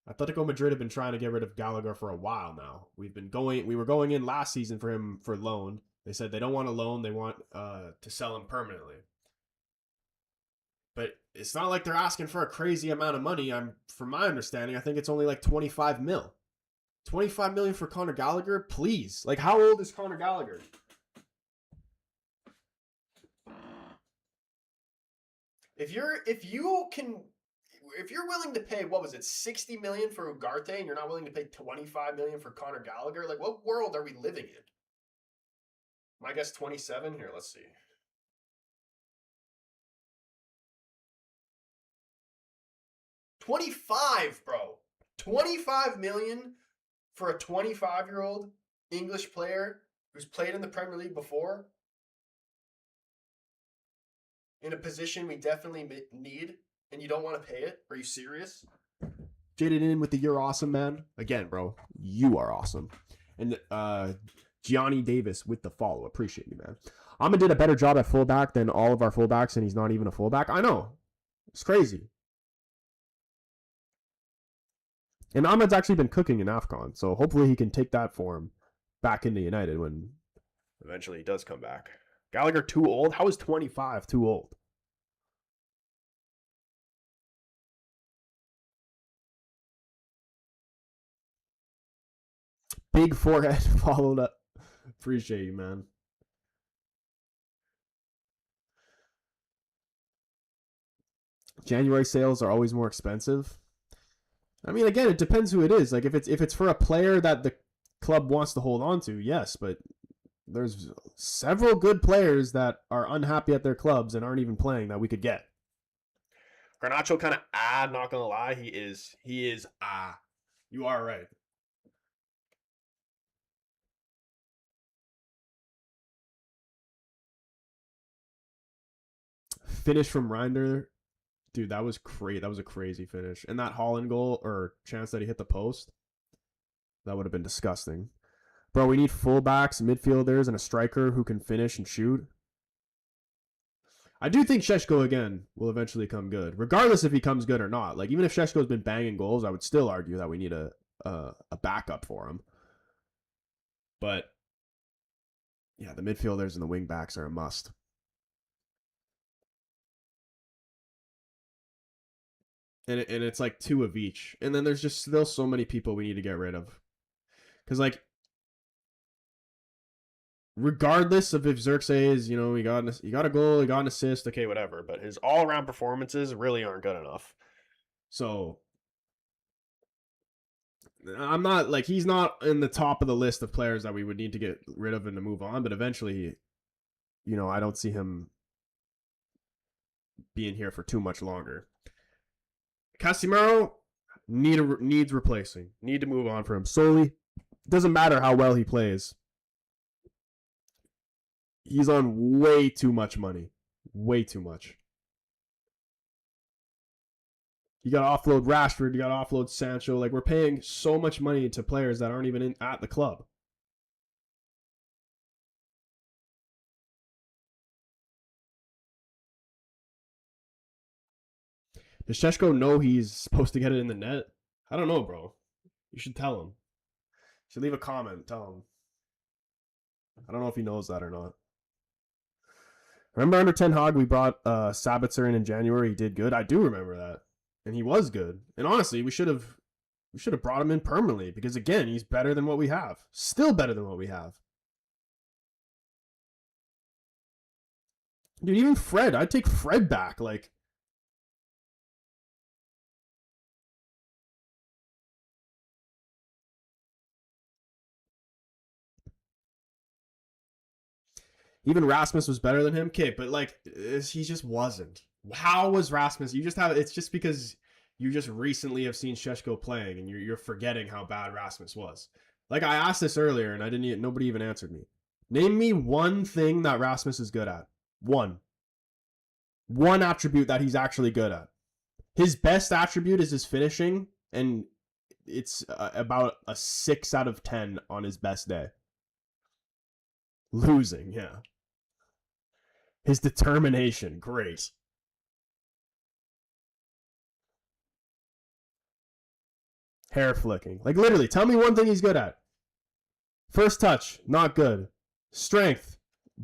Speaker 1: Atletico Madrid have been trying to get rid of Gallagher for a while now. We were going in last season for him for loan. They said they don't want a loan, they want to sell him permanently. But it's not like they're asking for a crazy amount of money. From my understanding, I think it's only like 25 mil. 25 million for Conor Gallagher? Please. Like, how old is Conor Gallagher? If you're willing to pay, what was it, 60 million for Ugarte, and you're not willing to pay 25 million for Conor Gallagher, like, what world are we living in? My guess 27. Here, let's see. 25, bro. 25 million for a 25-year-old English player who's played in the Premier League before, in a position we definitely need, and you don't want to pay it? Are you serious? Jaded in with the "You're awesome, man." Again, bro, you are awesome. And Gianni Davis with the follow. Appreciate you, man. Ahmed did a better job at fullback than all of our fullbacks, and he's not even a fullback. I know. It's crazy. And Ahmed's actually been cooking in AFCON, so hopefully he can take that form back into United when eventually he does come back. Gallagher too old? How is 25 too old? Big forehead followed up. Appreciate you, man. January sales are always more expensive. I mean, again, it depends who it is. Like if it's for a player that the club wants to hold on to, yes, but there's several good players that are unhappy at their clubs and aren't even playing that we could get. Garnacho kind of not gonna lie, he is You are right. Finish from Reinder, dude, that was great. That was a crazy finish. And that Holland goal or chance that he hit the post, that would have been disgusting. Bro, we need fullbacks, midfielders, and a striker who can finish and shoot. I do think Šeško again will eventually come good, regardless if he comes good or not. Like even if Šeško's been banging goals, I would still argue that we need a backup for him. But yeah, the midfielders and the wing backs are a must. And it's like 2 of each. And then there's just still so many people we need to get rid of. Because like regardless of if Xerxes is, he got a goal, he got an assist, okay, whatever. But his all-around performances really aren't good enough. So I'm not like he's not in the top of the list of players that we would need to get rid of and to move on. But eventually, I don't see him being here for too much longer. Casemiro needs replacing. Need to move on for him solely. Doesn't matter how well he plays. He's on way too much money. Way too much. You got to offload Rashford. You got to offload Sancho. Like, we're paying so much money to players that aren't even at the club. Does Šeško know he's supposed to get it in the net? I don't know, bro. You should tell him. You should leave a comment. Tell him. I don't know if he knows that or not. Remember under Ten Hag, we brought Sabitzer in January. He did good. I do remember that. And he was good. And honestly, we should have brought him in permanently because, again, he's better than what we have. Still better than what we have. Dude, even Fred. I'd take Fred back. Like, even Rasmus was better than him. Okay, but like he just wasn't. How was Rasmus? It's just because you just recently have seen Šeško playing and you're forgetting how bad Rasmus was. Like I asked this earlier and nobody even answered me. Name me one thing that Rasmus is good at. One attribute that he's actually good at. His best attribute is his finishing, and it's about a 6 out of 10 on his best day. Losing, yeah. His determination, great. Hair flicking. Like, literally, tell me one thing he's good at. First touch, not good. Strength,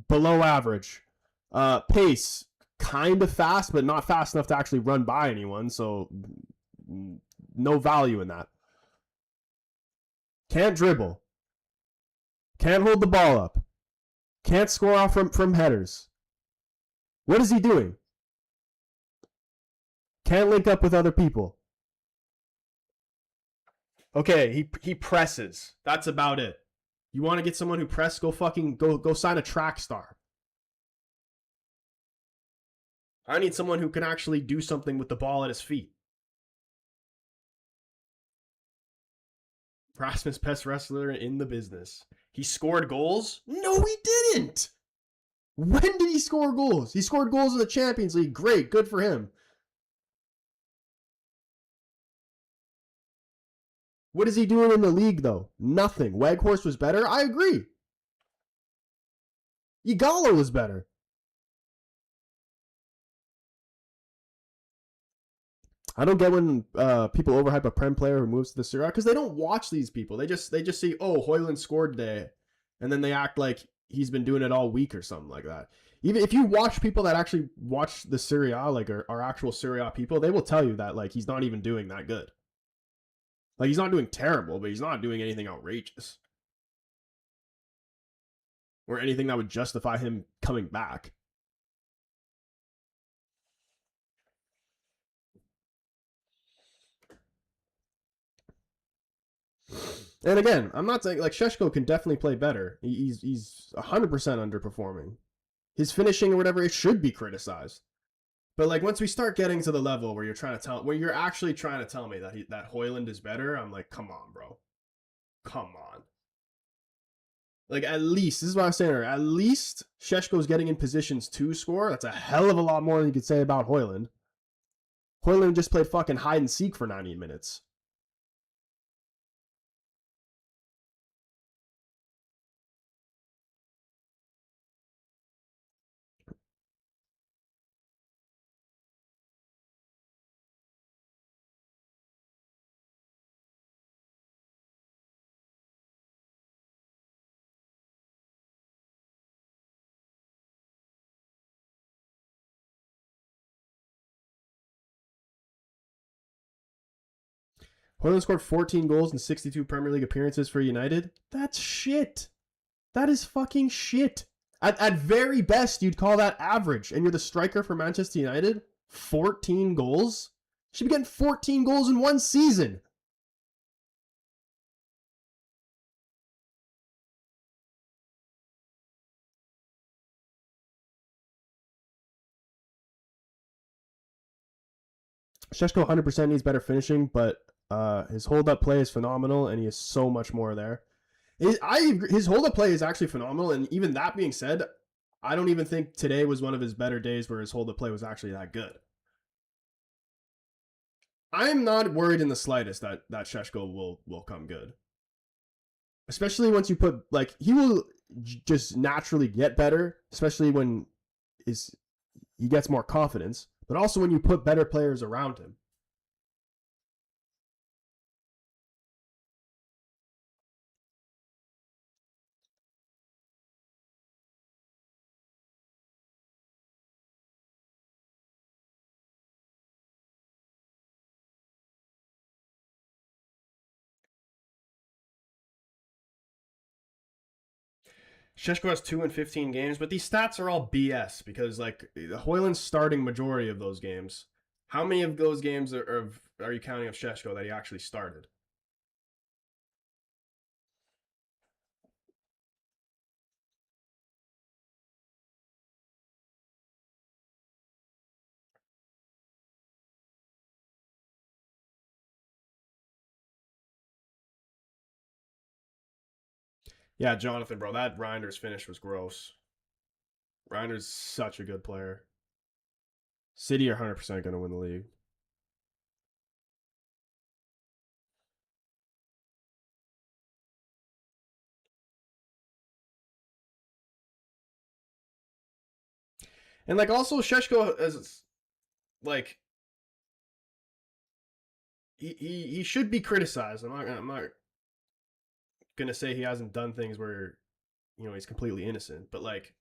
Speaker 1: below average. Pace, kind of fast, but not fast enough to actually run by anyone, so no value in that. Can't dribble. Can't hold the ball up. Can't score off from headers. What is he doing? Can't link up with other people. Okay, he presses. That's about it. You want to get someone who press? Go sign a track star. I need someone who can actually do something with the ball at his feet. Rasmus, best wrestler in the business. He scored goals? No, he didn't. When did he score goals? He scored goals in the Champions League. Great, good for him. What is he doing in the league, though? Nothing. Weghorst was better? I agree. Igalo was better. I don't get when people overhype a Prem player who moves to the Serie A because they don't watch these people. They just see, oh, Højlund scored today, and then they act like he's been doing it all week or something like that. Even if you watch people that actually watch the Serie A, like are actual Serie A people, they will tell you that like he's not even doing that good. Like he's not doing terrible, but he's not doing anything outrageous. or anything that would justify him coming back. And again, I'm not saying like Sheshko can definitely play better. He's 100% underperforming. His finishing or whatever, it should be criticized. But like once we start getting to the level where you're actually trying to tell me that Hoyland is better, I'm like, come on, bro, come on. Like at least this is what I was saying earlier. At least Sheshko's getting in positions to score. That's a hell of a lot more than you could say about Hoyland. Hoyland just played fucking hide and seek for 90 minutes. Hoyland scored 14 goals in 62 Premier League appearances for United. That's shit. That is fucking shit. At very best, you'd call that average. And you're the striker for Manchester United? 14 goals? You should be getting 14 goals in one season. Sheshko 100% needs better finishing, but his hold-up play is phenomenal, and he has so much more there. His hold-up play is actually phenomenal, and even that being said, I don't even think today was one of his better days where his hold-up play was actually that good. I'm not worried in the slightest that Sheshko will come good. Especially once you put, like, he will just naturally get better, especially when he gets more confidence, but also when you put better players around him. Sheshko has 2 in 15 games, but these stats are all BS because like Hoyland's starting majority of those games. How many of those games are you counting of Sheshko that he actually started? Yeah, Jonathan, bro, that Reinders finish was gross. Reinders such a good player. City are 100% going to win the league. And like also Sheshko is like he should be criticized. I'm not gonna say he hasn't done things where he's completely innocent, but like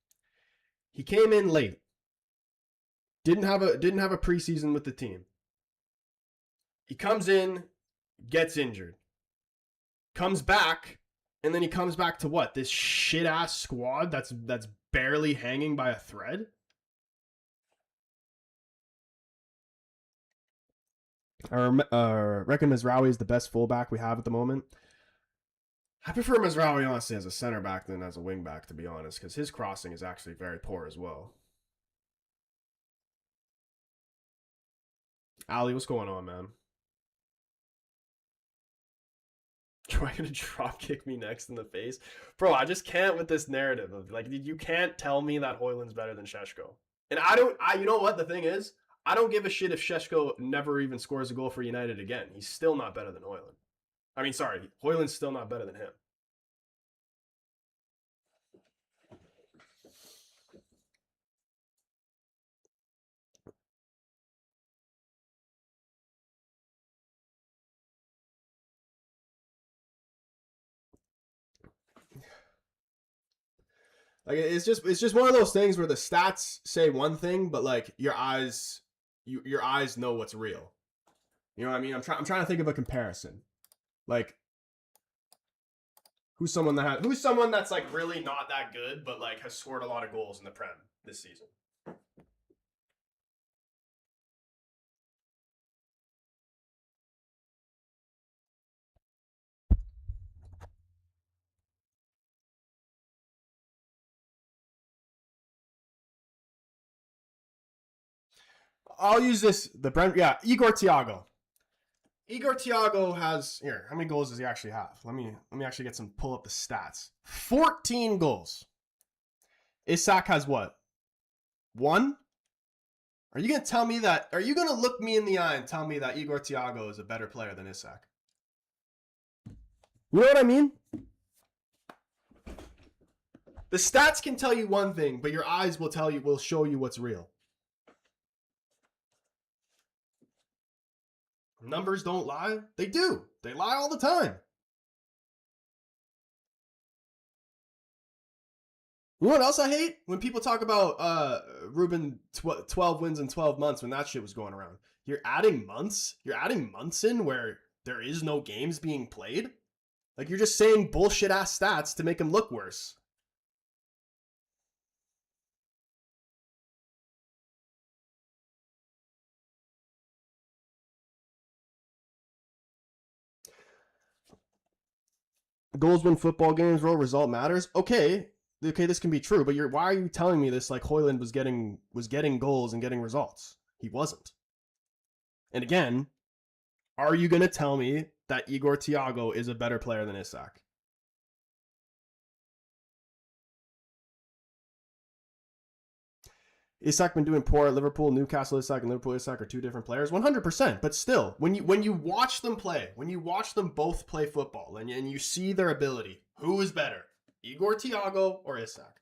Speaker 1: he came in late, didn't have a preseason with the team. He comes in, gets injured, comes back, and then he comes back to what? This shit ass squad that's barely hanging by a thread. I reckon Mizraoui is the best fullback we have at the moment. I prefer Mizraoui honestly as a center back than as a wing back, to be honest, because his crossing is actually very poor as well. Ali, what's going on, man? Try to drop kick me next in the face, bro. I just can't with this narrative of like you can't tell me that Hoyland's better than Sheshko, and I don't. You know what the thing is? I don't give a shit if Sheshko never even scores a goal for United again. He's still not better than Hoyland. I mean, sorry, Hoyland's still not better than him. Like it's just one of those things where the stats say one thing, but like your eyes know what's real. You know what I mean? I'm trying to think of a comparison. Like
Speaker 2: Who's someone that's like really not that good, but like has scored a lot of goals in the Prem this season? I'll use this. The Brent, yeah, Igor Tiago. Igor Tiago has here. How many goals does he actually have? Let me actually get some pull up the stats. 14 goals. Isak has what? One? Are you gonna tell me that? Are you gonna look me in the eye and tell me that Igor Tiago is a better player than Isak? You know what I mean? The stats can tell you one thing, but your eyes will show you what's real. Numbers don't lie. They do. They lie all the time. You know what else I hate? When people talk about Ruben 12 wins in 12 months when that shit was going around. You're adding months? You're adding months in where there is no games being played? Like you're just saying bullshit ass stats to make him look worse. Goals win football games, bro. Result matters. Okay, this can be true, but why are you telling me this like Hoyland was getting goals and getting results? He wasn't. And again, are you gonna tell me that Igor Tiago is a better player than Isak? Isak been doing poor at Liverpool, Newcastle Isak and Liverpool Isak are two different players, 100%. But still, when you watch them play, when you watch them both play football, and you see their ability, who is better, Igor Tiago or Isak?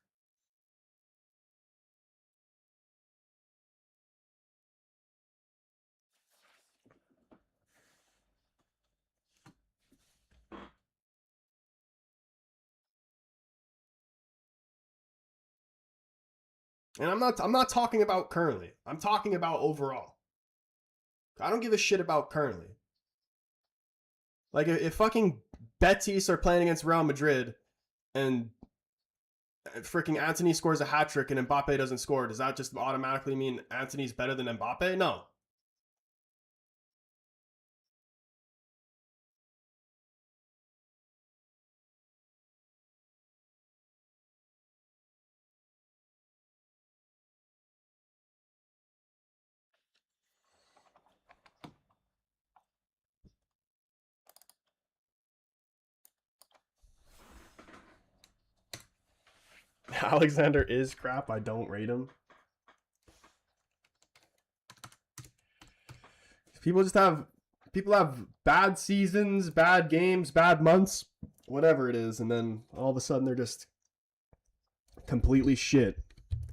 Speaker 2: And I'm not talking about currently. I'm talking about overall. I don't give a shit about currently. Like if fucking Betis are playing against Real Madrid and freaking Anthony scores a hat trick and Mbappe doesn't score, does that just automatically mean Anthony's better than Mbappe? No. Alexander is crap. I don't rate him. People have bad seasons, bad games, bad months, whatever it is, and then all of a sudden they're just completely shit.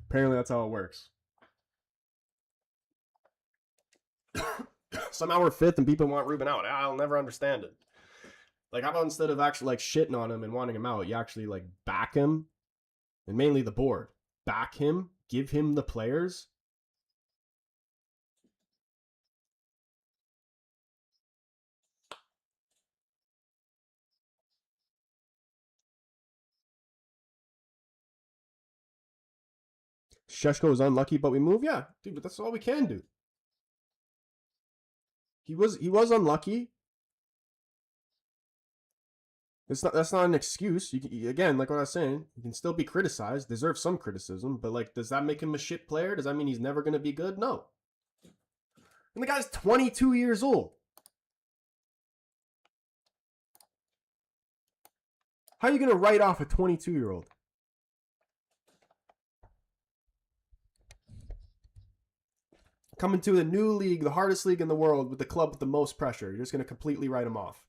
Speaker 2: Apparently that's how it works. Somehow we're fifth and people want Ruben out. I'll never understand it. Like, how about instead of actually like shitting on him and wanting him out, you actually like back him, and mainly the board, back him, give him the players. Sheshko was unlucky, but we move. Yeah, dude, but that's all we can do. He was unlucky. That's not an excuse. Again, like what I was saying, he can still be criticized, deserve some criticism, but like, does that make him a shit player? Does that mean he's never gonna be good? No. And the guy's 22 years old. How are you gonna write off a 22-year-old? Coming to a new league, the hardest league in the world, with the club with the most pressure. You're just gonna completely write him off.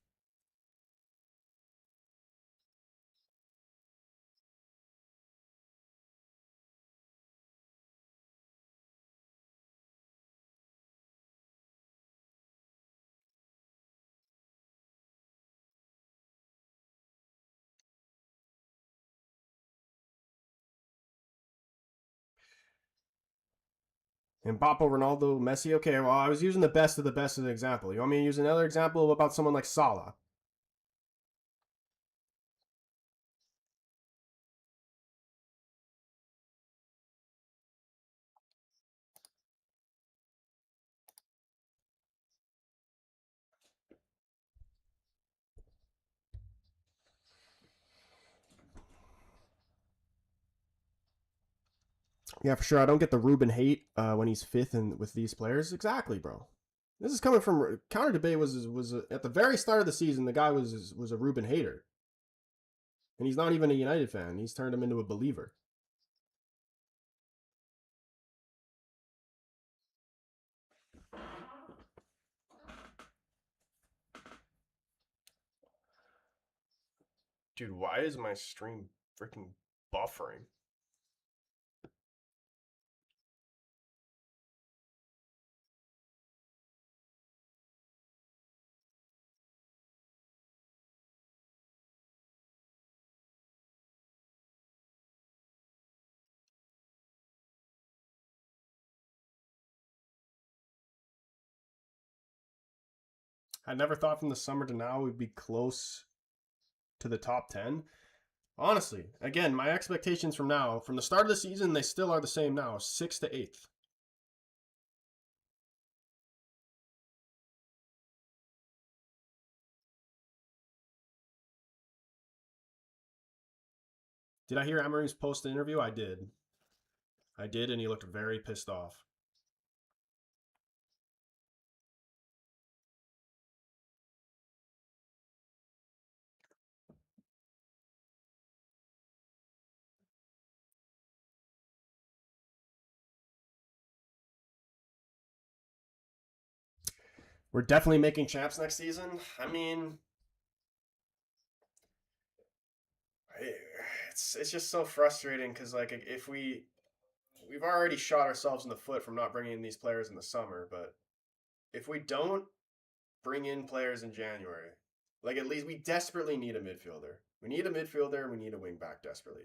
Speaker 2: Mbappe, Ronaldo, Messi. Okay, well, I was using the best of the best as an example. You want me to use another example about someone like Salah?
Speaker 1: Yeah, for sure. I don't get the Ruben hate when he's fifth and with these players. Exactly, bro. This is coming from counter debate was at the very start of the season. The guy was a Ruben hater, and he's not even a United fan. He's turned him into a believer. Dude, why is my stream freaking buffering? I never thought from the summer to now we'd be close to the top 10. Honestly, again, my expectations from now, from the start of the season, they still are the same now, 6th to 8th. Did I hear Emery's post interview? I did. I did, and he looked very pissed off. We're definitely making champs next season. I mean, it's just so frustrating because like if we've already shot ourselves in the foot from not bringing in these players in the summer, but if we don't bring in players in January, like at least we desperately need a midfielder. We need a midfielder. We need a wing back desperately.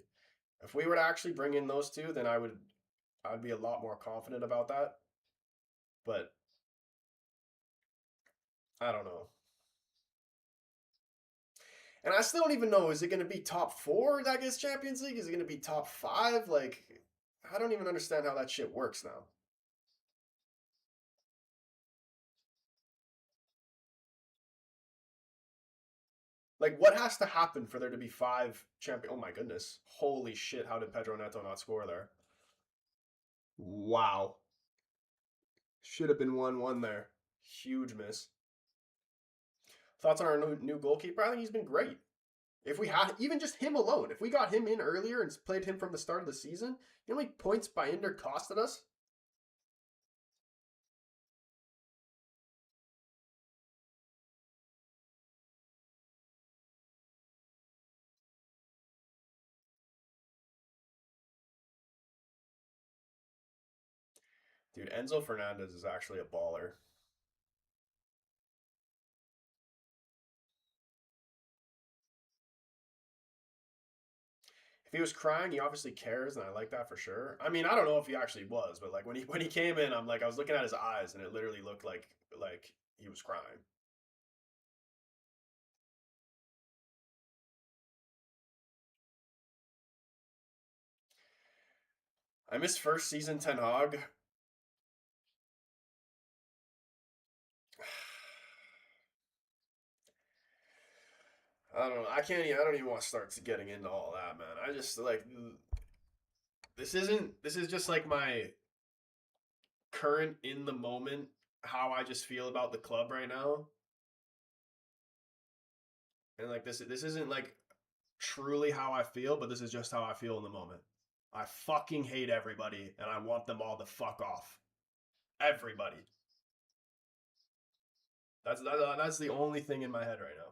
Speaker 1: If we were to actually bring in those two, then I'd be a lot more confident about that. But I don't know. And I still don't even know. Is it going to be top four that gets Champions League? Is it going to be top five? Like, I don't even understand how that shit works now. Like, what has to happen for there to be five champion? Oh my goodness! Holy shit! How did Pedro Neto not score there? Wow. Should have been 1-1 there. Huge miss. Thoughts on our new goalkeeper? I think he's been great. If we had even just him alone, if we got him in earlier and played him from the start of the season, you know how many points Binder costed us? Dude, Enzo Fernandez is actually a baller. If he was crying, he obviously cares, and I like that for sure. I mean, I don't know if he actually was, but like when he came in, I was looking at his eyes, and it literally looked like he was crying. I missed first season Ten Hag. I don't know. I can't. I don't even want to start getting into all that, man. I just like this isn't. This is just like my current in the moment how I just feel about the club right now, and like this isn't like truly how I feel, but this is just how I feel in the moment. I fucking hate everybody, and I want them all to fuck off. Everybody. That's the only thing in my head right now.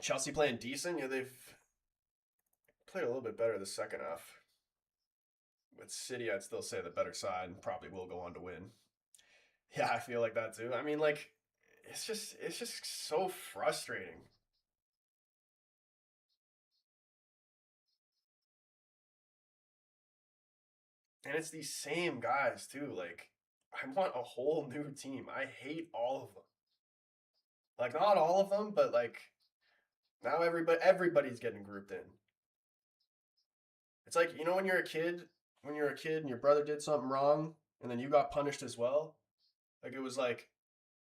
Speaker 1: Chelsea playing decent. Yeah, they've played a little bit better the second half. With City, I'd still say the better side and probably will go on to win. Yeah, I feel like that too. I mean, like, it's just so frustrating. And it's these same guys too. Like, I want a whole new team. I hate all of them.
Speaker 2: Like not all of them, but like now everybody's getting grouped in. It's like, you know, when you're a kid and your brother did something wrong and then you got punished as well. Like it was like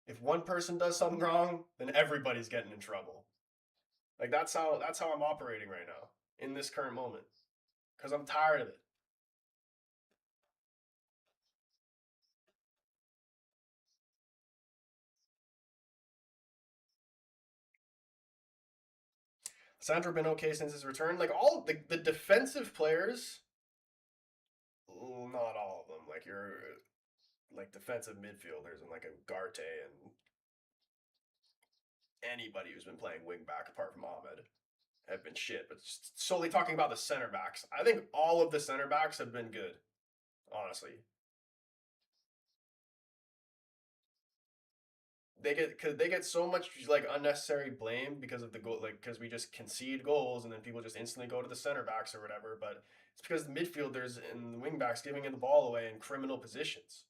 Speaker 2: if one person does something wrong, then everybody's getting in trouble. Like that's how I'm operating right now in this current moment because I'm tired of it. Sandro been okay since his return. Like all the defensive players, not all of them. Like your like defensive midfielders and like a Garte and anybody who's been playing wing back apart from Ahmed have been shit. But solely talking about the center backs, I think all of the center backs have been good. Honestly, they get so much like unnecessary blame because of the goal, like because we just concede goals and then people just instantly go to the center backs or whatever. But it's because the midfielders and the wing backs giving the ball away in criminal positions.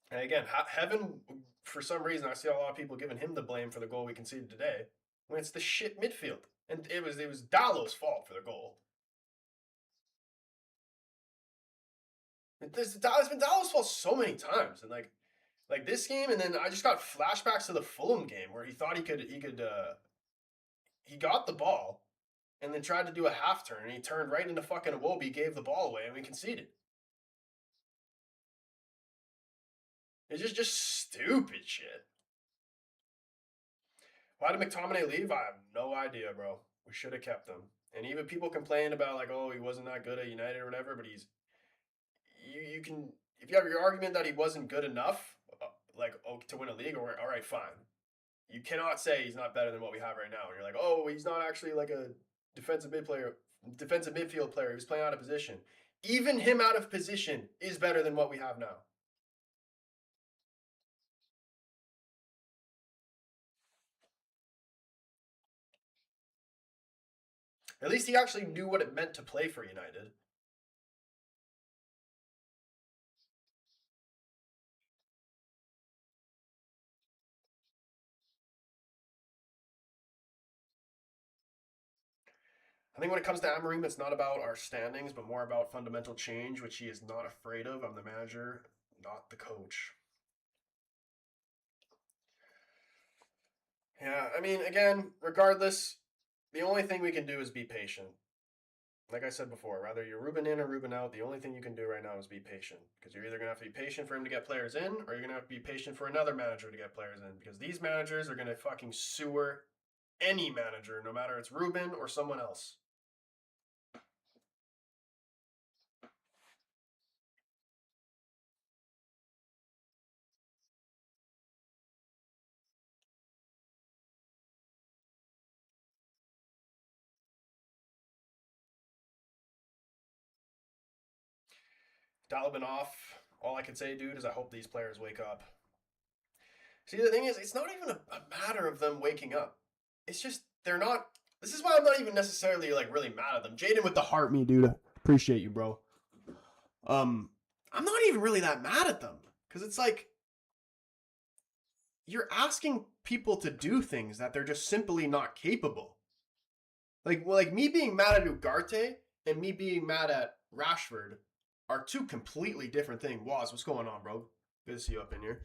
Speaker 2: And again, Heaven, for some reason, I see a lot of people giving him the blame for the goal we conceded today when it's the shit midfield. And it was Dallow's fault for the goal. It's been Dallow's fault so many times, and like this game, and then I just got flashbacks to the Fulham game where he thought he got the ball and then tried to do a half turn and he turned right into fucking Iwobi, gave the ball away, and we conceded. It's just stupid shit. Why did McTominay leave? I have no idea, bro. We should have kept him. And even people complain about like, oh, he wasn't that good at United or whatever. But you can if you have your argument that he wasn't good enough, like to win a league, or all right, fine. You cannot say he's not better than what we have right now. And you're like, oh, he's not actually like a defensive midfield player who's playing out of position. Even him out of position is better than what we have now. At least he actually knew what it meant to play for United. I think when it comes to Amorim, it's not about our standings, but more about fundamental change, which he is not afraid of. I'm the manager, not the coach. Yeah, I mean, again, regardless, the only thing we can do is be patient. Like I said before, whether you're Ruben in or Ruben out, the only thing you can do right now is be patient. Because you're either going to have to be patient for him to get players in, or you're going to have to be patient for another manager to get players in. Because these managers are going to fucking sewer any manager, no matter it's Ruben or someone else. Dalibin off. All I can say, dude, is I hope these players wake up. See, the thing is, it's not even a matter of them waking up. It's just they're not. This is why I'm not even necessarily like really mad at them. Jaden with the heart, me, dude. Appreciate you, bro. I'm not even really that mad at them because it's like you're asking people to do things that they're just simply not capable. Like me being mad at Ugarte and me being mad at Rashford are two completely different things. Waz, what's going on, bro? Good to see you up in here.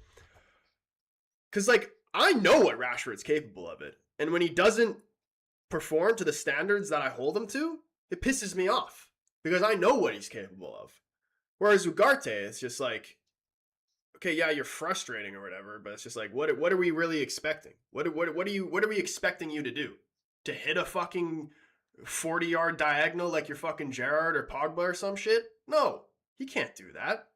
Speaker 2: Because like I know what Rashford's capable of it, and when he doesn't perform to the standards that I hold him to, it pisses me off because I know what he's capable of. Whereas Ugarte, it's just like, okay, yeah, you're frustrating or whatever, but it's just like, what are we really expecting? What are we expecting you to do? To hit a fucking 40-yard diagonal like you're fucking Gerrard or Pogba or some shit? No, he can't do that.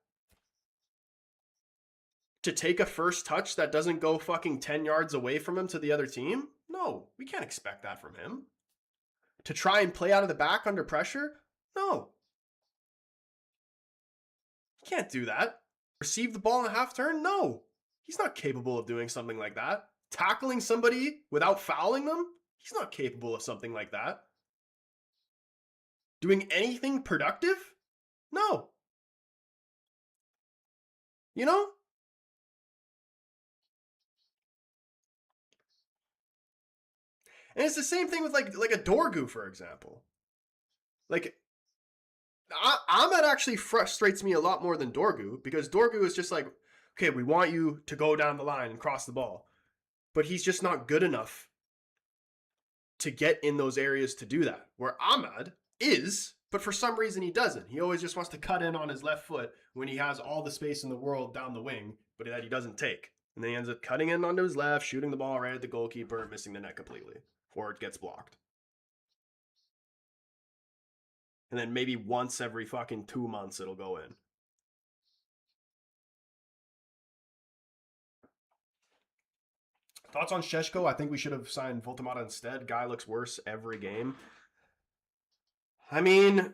Speaker 2: To take a first touch that doesn't go fucking 10 yards away from him to the other team? No, we can't expect that from him. To try and play out of the back under pressure? No. He can't do that. Receive the ball in a half turn? No. He's not capable of doing something like that. Tackling somebody without fouling them? He's not capable of something like that. Doing anything productive? No. You know? And it's the same thing with like a Dorgu, for example. Like Ahmed actually frustrates me a lot more than Dorgu, because Dorgu is just like, okay, we want you to go down the line and cross the ball, but he's just not good enough to get in those areas to do that. Where Ahmed is, but for some reason he doesn't. He always just wants to cut in on his left foot when he has all the space in the world down the wing, but that he doesn't take. And then he ends up cutting in onto his left, shooting the ball right at the goalkeeper, and missing the net completely, or it gets blocked. And then maybe once every fucking 2 months it'll go in. Thoughts on Sheshko? I think we should have signed Voltamata instead. Guy looks worse every game. I mean,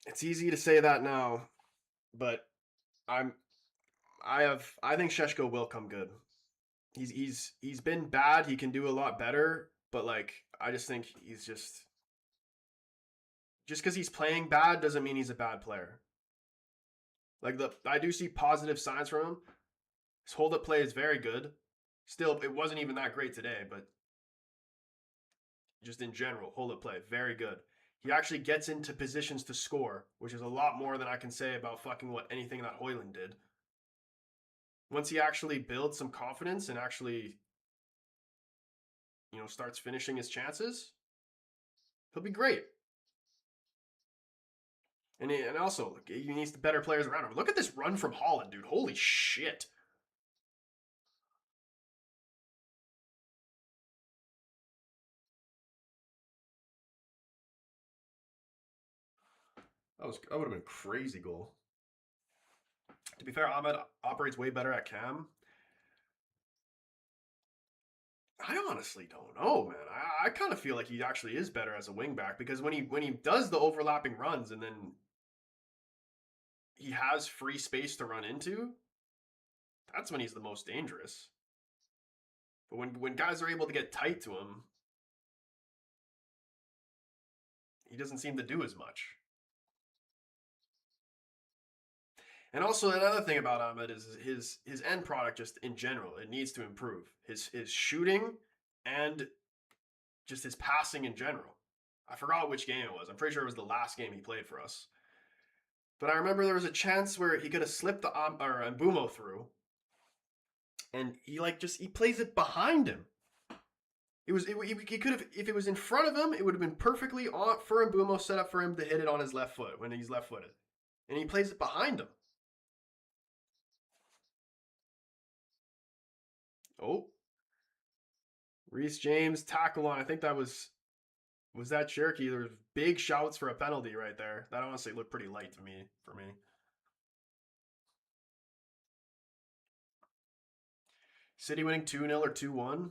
Speaker 2: it's easy to say that now, but I think Sheshko will come good. He's been bad. He can do a lot better, but like I just think he's just because he's playing bad doesn't mean he's a bad player. Like I do see positive signs from him. His hold-up play is very good. Still, it wasn't even that great today, but just in general, hold-up play, very good. He actually gets into positions to score, which is a lot more than I can say about fucking what anything that Højlund did. Once he actually builds some confidence and actually, starts finishing his chances, he'll be great. And also, look, he needs the better players around him. Look at this run from Haaland, dude. Holy shit. That would have been a crazy goal. To be fair, Ahmed operates way better at cam. I honestly don't know, man. I kind of feel like he actually is better as a wingback, because when he does the overlapping runs and then he has free space to run into, that's when he's the most dangerous. But when guys are able to get tight to him, he doesn't seem to do as much. And also another thing about Ahmed is his end product just in general. It needs to improve. His shooting and just his passing in general. I forgot which game it was. I'm pretty sure it was the last game he played for us. But I remember there was a chance where he could have slipped the Mbumo through, and he plays it behind him. He could have, if it was in front of him, it would have been perfectly on for Mbumo, set up for him to hit it on his left foot when he's left-footed, and he plays it behind him. Oh, Reece James tackle on. I think that was that Cherokee. There was big shouts for a penalty right there. That honestly looked pretty light to me. For me, City winning 2-0 or 2-1.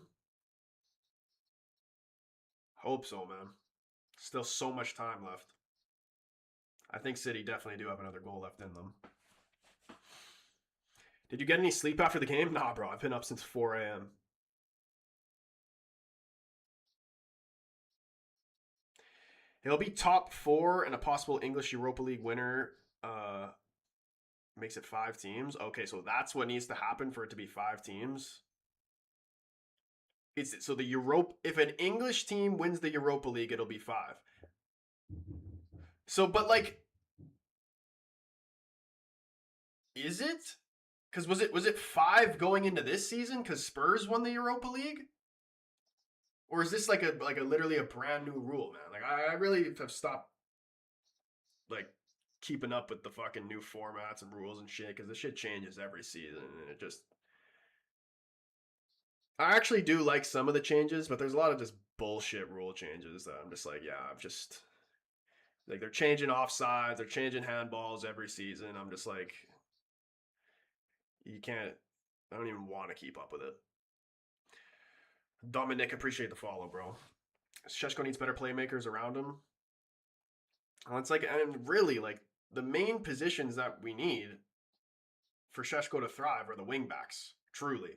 Speaker 2: Hope so, man. Still so much time left. I think City definitely do have another goal left in them. Did you get any sleep after the game? Nah, bro. I've been up since 4 a.m. He'll be top 4 and a possible English Europa League winner. Makes it 5 teams. Okay, so that's what needs to happen for it to be 5 teams. So the Europe. If an English team wins the Europa League, it'll be 5. So, but like, is it? Because was it 5 going into this season because Spurs won the Europa League? Or is this like a literally a brand new rule, man? Like I really have stopped like keeping up with the fucking new formats and rules and shit, because the shit changes every season, and it just. I actually do like some of the changes, but there's a lot of just bullshit rule changes that I'm just like, yeah, I've just like, they're changing offsides, they're changing handballs every season. I'm just like, you can't. I don't even want to keep up with it. Dominic, appreciate the follow, bro. Sheshko needs better playmakers around him. Well, it's like, and really, like, the main positions that we need for Sheshko to thrive are the wingbacks, truly.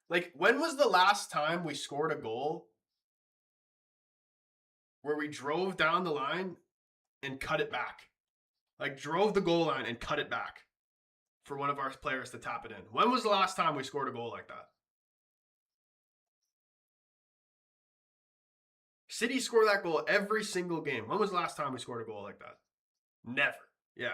Speaker 2: Like, when was the last time we scored a goal where we drove down the line and cut it back? Like, drove the goal line and cut it back for one of our players to tap it in. When was the last time we scored a goal like that? City score that goal every single game. When was the last time we scored a goal like that? Never. Yeah.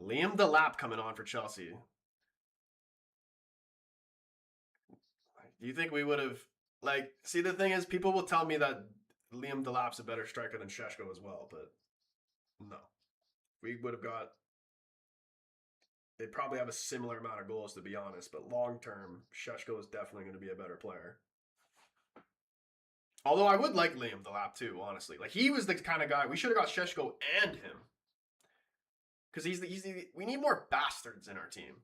Speaker 2: Liam Delap coming on for Chelsea. Do you think we would have see the thing is people will tell me that Liam Delap's a better striker than Sheshko as well, but no. We would have got they'd probably have a similar amount of goals to be honest, but long term, Sheshko is definitely going to be a better player. Although I would like Liam Delap too, honestly. Like he was the kind of guy we should have got Sheshko and him. Because we need more bastards in our team.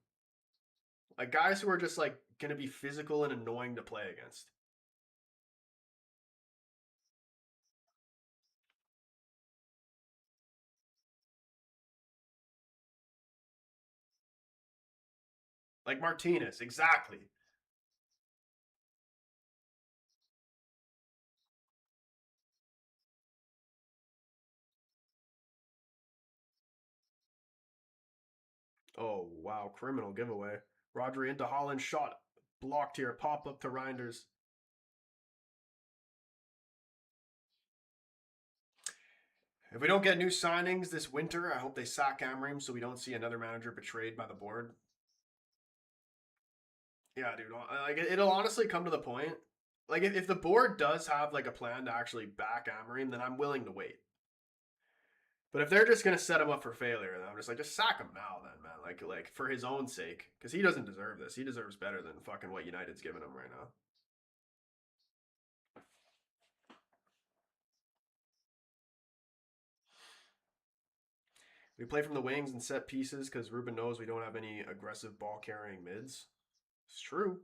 Speaker 2: Like guys who are just like going to be physical and annoying to play against. Like Martinez, exactly. Oh, wow. Criminal giveaway. Rodri into Holland. Shot blocked here. Pop up to Reinders. If we don't get new signings this winter, I hope they sack Amorim so we don't see another manager betrayed by the board. Yeah, dude. Like it'll honestly come to the point. Like if the board does have like a plan to actually back Amorim, then I'm willing to wait. But if they're just gonna set him up for failure, then I'm just like, just sack him now, then, man. Like for his own sake, because he doesn't deserve this. He deserves better than fucking what United's giving him right now. We play from the wings and set pieces because Ruben knows we don't have any aggressive ball carrying mids. It's true.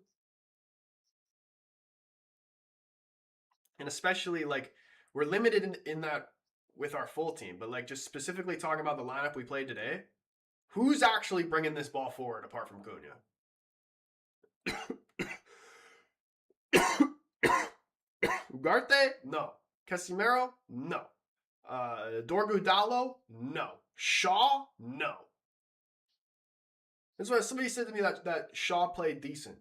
Speaker 2: And especially like we're limited in that with our full team, but like just specifically talking about the lineup we played today, who's actually bringing this ball forward apart from Cunha? Ugarte? No. Casimiro? No. Dorgu Dallo? No. Shaw? No. That's why somebody said to me that Shaw played decent.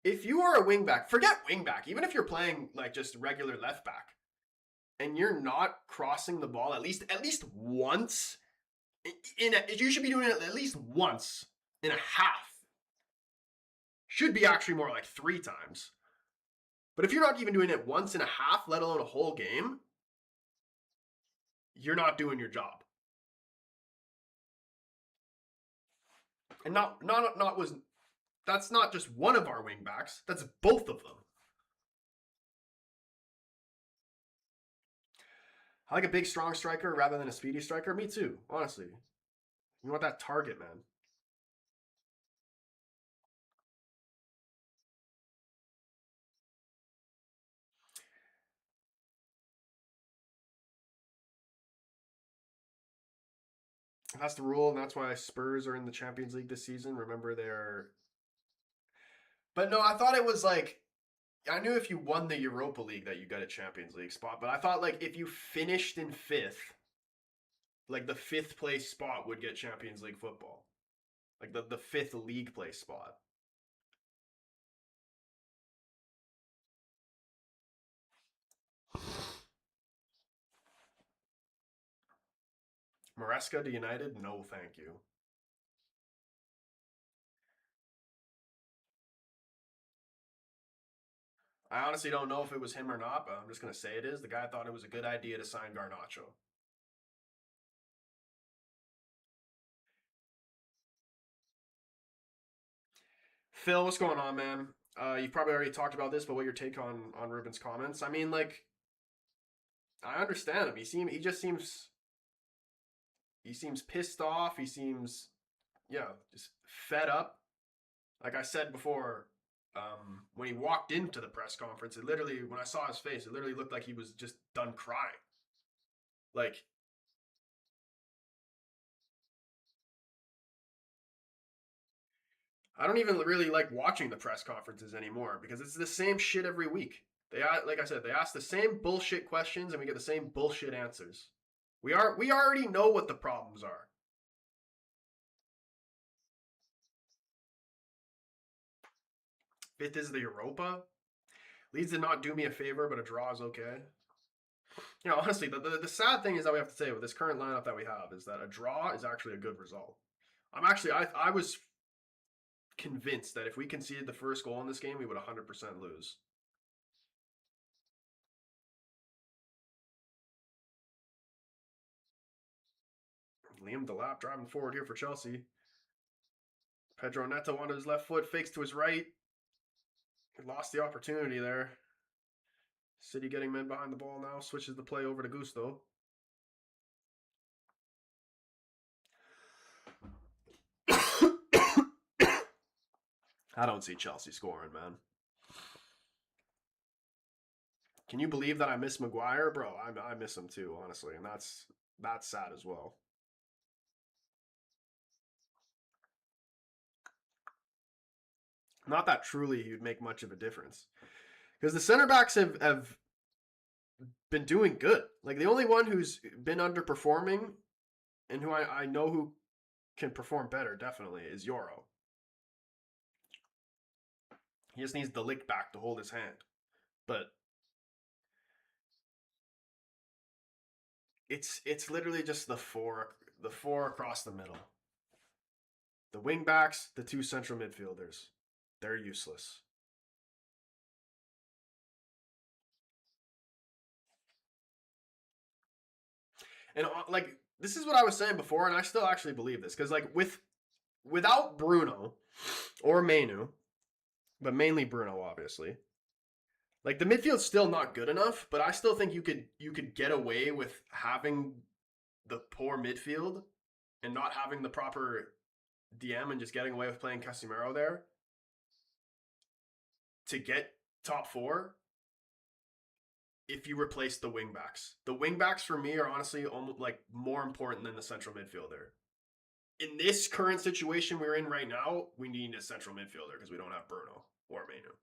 Speaker 2: If you are a wingback, forget wingback, even if you're playing like just regular left back, and you're not crossing the ball at least once, you should be doing it at least once in a half. Should be actually more like 3 times. But if you're not even doing it once in a half, let alone a whole game, you're not doing your job. And that's not just one of our wingbacks, that's both of them. I like a big, strong striker rather than a speedy striker. Me too, honestly. You want that target, man. That's the rule, and that's why Spurs are in the Champions League this season. Remember, they're. But no, I thought it was like. I knew if you won the Europa League that you got a Champions League spot, but I thought like if you finished in 5th, like the 5th place spot would get Champions League football. Like the 5th league place spot. Maresca to United? No, thank you. I honestly don't know if it was him or not, but I'm just going to say it is. The guy thought it was a good idea to sign Garnacho. Phil, what's going on, man? You've probably already talked about this, but what your take on Ruben's comments? I mean, like, I understand him. He just seems pissed off. He seems, just fed up. Like I said before, when he walked into the press conference, it literally, when I saw his face, it literally looked like he was just done crying. Like, I don't even really like watching the press conferences anymore because it's the same shit every week. Like I said, they ask the same bullshit questions and we get the same bullshit answers. We already know what the problems are. Fifth is the Europa. Leeds did not do me a favor, but a draw is okay. Honestly, the sad thing is that we have to say with this current lineup that we have is that a draw is actually a good result. I was convinced that if we conceded the first goal in this game, we would 100% lose. Liam Delap driving forward here for Chelsea. Pedro Neto onto his left foot, fakes to his right. He lost the opportunity there. City getting men behind the ball now, switches the play over to Gusto. I don't see Chelsea scoring, man. Can you believe that I miss Maguire? Bro, I miss him too, honestly, and that's sad as well. Not that truly he would make much of a difference. Because the center backs have been doing good. Like, the only one who's been underperforming and who I know who can perform better, definitely, is Yoro. He just needs the lick back to hold his hand. But it's literally just the four across the middle. The wing backs, the two central midfielders. They're useless. And like, this is what I was saying before, and I still actually believe this, because like without Bruno or Mainu, but mainly Bruno, obviously, like the midfield's still not good enough. But I still think you could get away with having the poor midfield and not having the proper DM and just getting away with playing Casemiro there to get top four. If you replace the wingbacks, the wingbacks for me are honestly almost like more important than the central midfielder. In this current situation we're in right now, we need a central midfielder because we don't have Bruno or Mainu.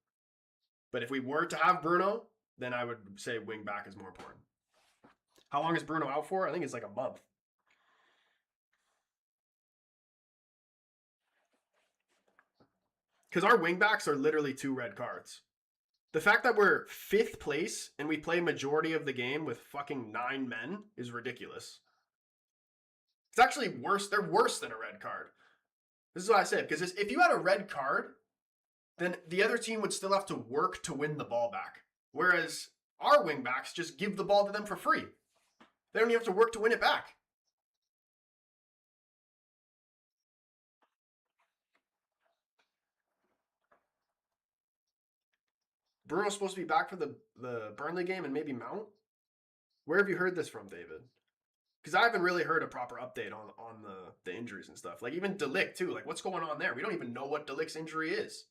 Speaker 2: But if we were to have Bruno, then I would say wingback is more important. How long is Bruno out for? I think it's like a month. Because our wingbacks are literally 2 red cards. The fact that we're 5th place and we play majority of the game with fucking 9 men is ridiculous. It's actually worse. They're worse than a red card. This is what I said. Because if you had a red card, then the other team would still have to work to win the ball back. Whereas our wingbacks just give the ball to them for free. They don't even have to work to win it back. Bruno's supposed to be back for the Burnley game and maybe Mount. Where have you heard this from, David? Because I haven't really heard a proper update on the injuries and stuff. Like, even De Ligt, too. Like, what's going on there? We don't even know what De Ligt's injury is.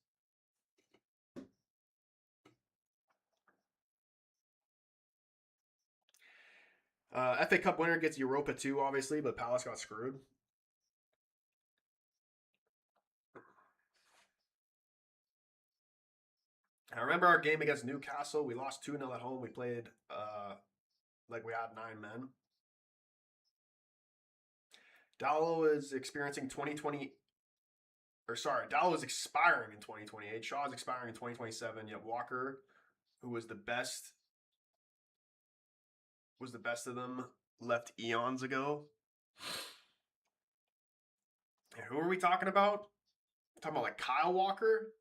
Speaker 2: FA Cup winner gets Europa 2, obviously, but Palace got screwed. I remember our game against Newcastle. We lost 2-0 at home. We played like we had 9 men. Dallo is experiencing 2020. Dallo is expiring in 2028. Shaw is expiring in 2027. Yet Walker, who was the best of them, left eons ago. And who are we talking about? We're talking about like Kyle Walker?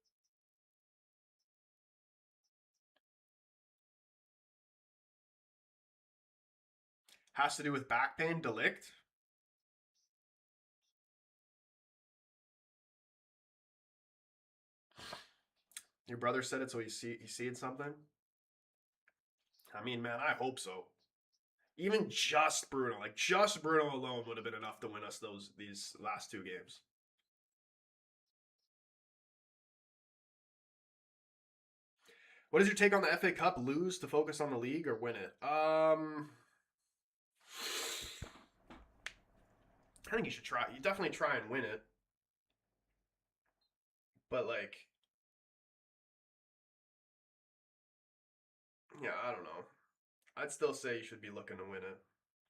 Speaker 2: Has to do with back pain. De Ligt. Your brother said it, so he seen something. I mean, man, I hope so. Even just Bruno alone would have been enough to win us these last 2 games. What is your take on the FA Cup? Lose to focus on the league or win it? I think you should try. You definitely try and win it. But like, Yeah, I don't know. I'd still say you should be looking to win it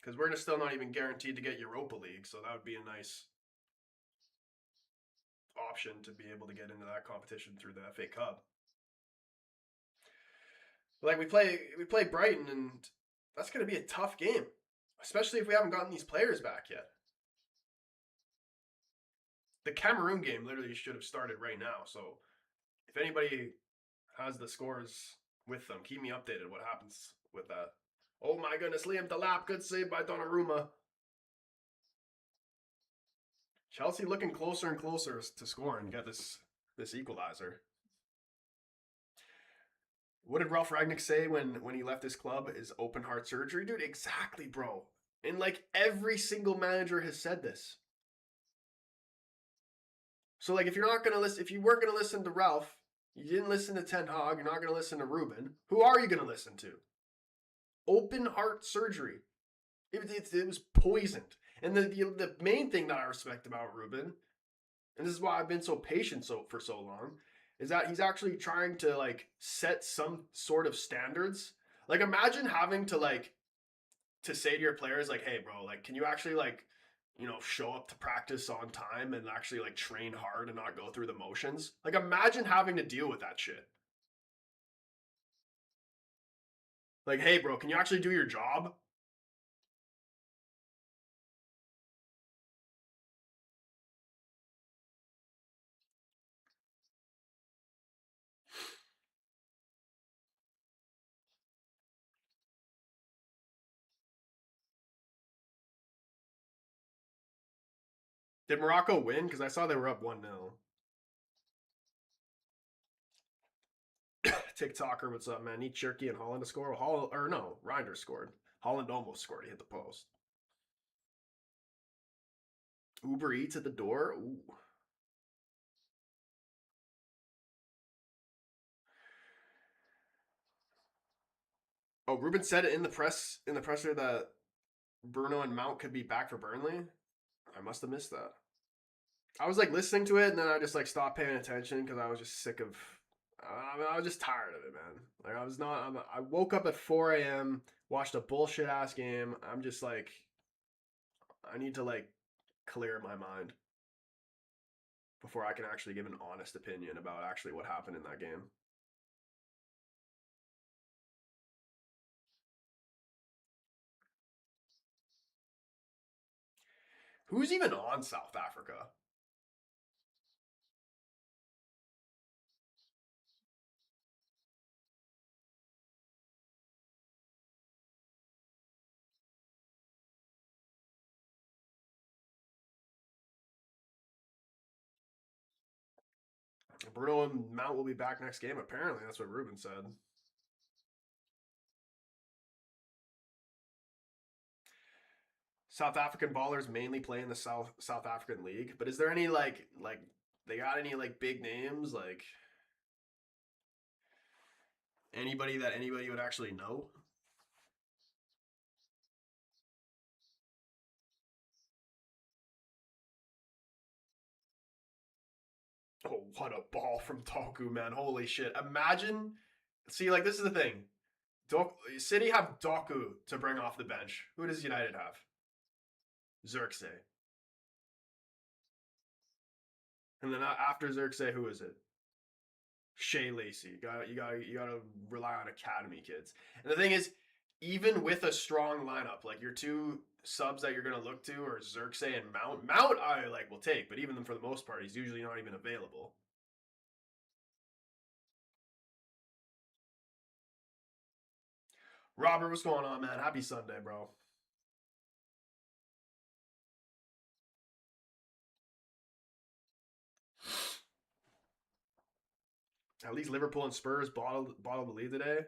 Speaker 2: because we're still not even guaranteed to get Europa League, so that would be a nice option to be able to get into that competition through the FA Cup. Like we play Brighton, and that's going to be a tough game, especially if we haven't gotten these players back yet. The Cameroon game literally should have started right now. So if anybody has the scores with them, keep me updated. What happens with that? Oh my goodness, Liam Delap, good save by Donnarumma. Chelsea looking closer and closer to score and get this equalizer. What did Ralph Ragnick say when he left his club? Is open heart surgery, dude. Exactly, bro. And like every single manager has said this. So like if you're not gonna listen, if you weren't gonna listen to Ralph, you didn't listen to Ten Hag, you're not gonna listen to Ruben. Who are you gonna listen to? Open heart surgery. It was poisoned. And the main thing that I respect about Ruben, and this is why I've been so patient for so long, is that he's actually trying to like set some sort of standards. Like imagine having to like to say to your players like, "Hey, bro, like, can you actually like, show up to practice on time and actually like train hard and not go through the motions?" Like, imagine having to deal with that shit. Like, "Hey, bro, can you actually do your job?" Did Morocco win? Because I saw they were up 1-0. TikToker, what's up, man? Need Cherky and Holland to score? Holland, or no, Reinders scored. Holland almost scored. He hit the post. Uber Eats at the door. Ooh. Oh, Ruben said it in the presser that Bruno and Mount could be back for Burnley. I must have missed that. I was like listening to it, and then I just like stopped paying attention because I was just sick of. I was just tired of it, man. Like I was not. I woke up at 4 a.m. watched a bullshit ass game. I'm just like, I need to like clear my mind before I can actually give an honest opinion about actually what happened in that game. Who's even on South Africa? Bruno and Mount will be back next game. Apparently, that's what Ruben said. South African ballers mainly play in the South African League, but is there any like they got any like big names like anybody that anybody would actually know? Oh, what a ball from Doku, man! Holy shit! Imagine, see, like this is the thing. City have Doku to bring off the bench. Who does United have? Xerxes. And then after Xerxes, who is it? Shea Lacey. You gotta rely on academy kids. And the thing is, even with a strong lineup, like your two subs that you're gonna look to are Xerxes and Mount. Mount I like will take, but even for the most part, he's usually not even available. Robert, what's going on, man? Happy Sunday, bro. At least Liverpool and Spurs bottled the lead today.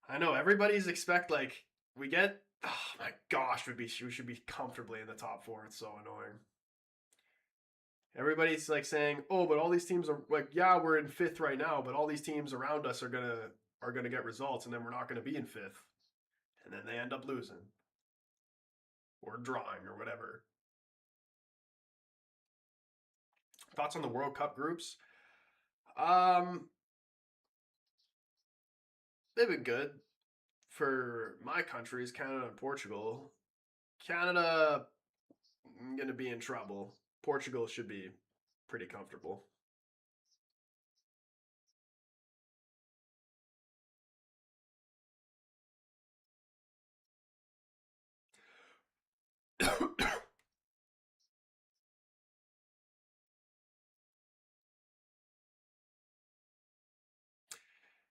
Speaker 2: I know everybody's expect like we get. Oh my gosh, we should be comfortably in the top four. It's so annoying. Everybody's like saying, "Oh, but all these teams are like, yeah, we're in fifth right now, but all these teams around us are gonna get results, and then we're not gonna be in fifth, and then they end up losing or drawing or whatever." Thoughts on the World Cup groups? Um, they've been good. for my countries, Canada and Portugal. Canada, I'm going to be in trouble. Portugal should be pretty comfortable.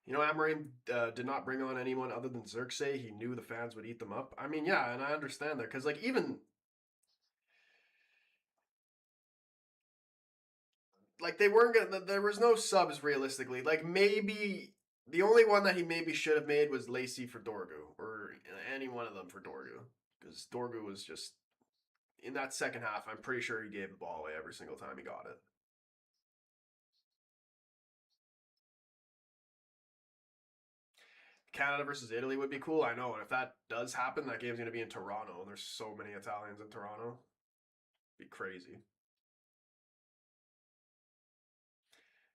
Speaker 2: You know, Amarim did not bring on anyone other than Xerxes. He knew the fans would eat them up. I mean, yeah, and I understand that because, like, even like they weren't gonna. There was no subs realistically. Like maybe the only one that he maybe should have made was Lacey for Dorgu or any one of them for Dorgu because Dorgu was just in that second half. I'm pretty sure he gave the ball away every single time he got it. Canada versus Italy would be cool. I know, and if that does happen, that game's gonna be in Toronto. There's so many Italians in Toronto. Be crazy.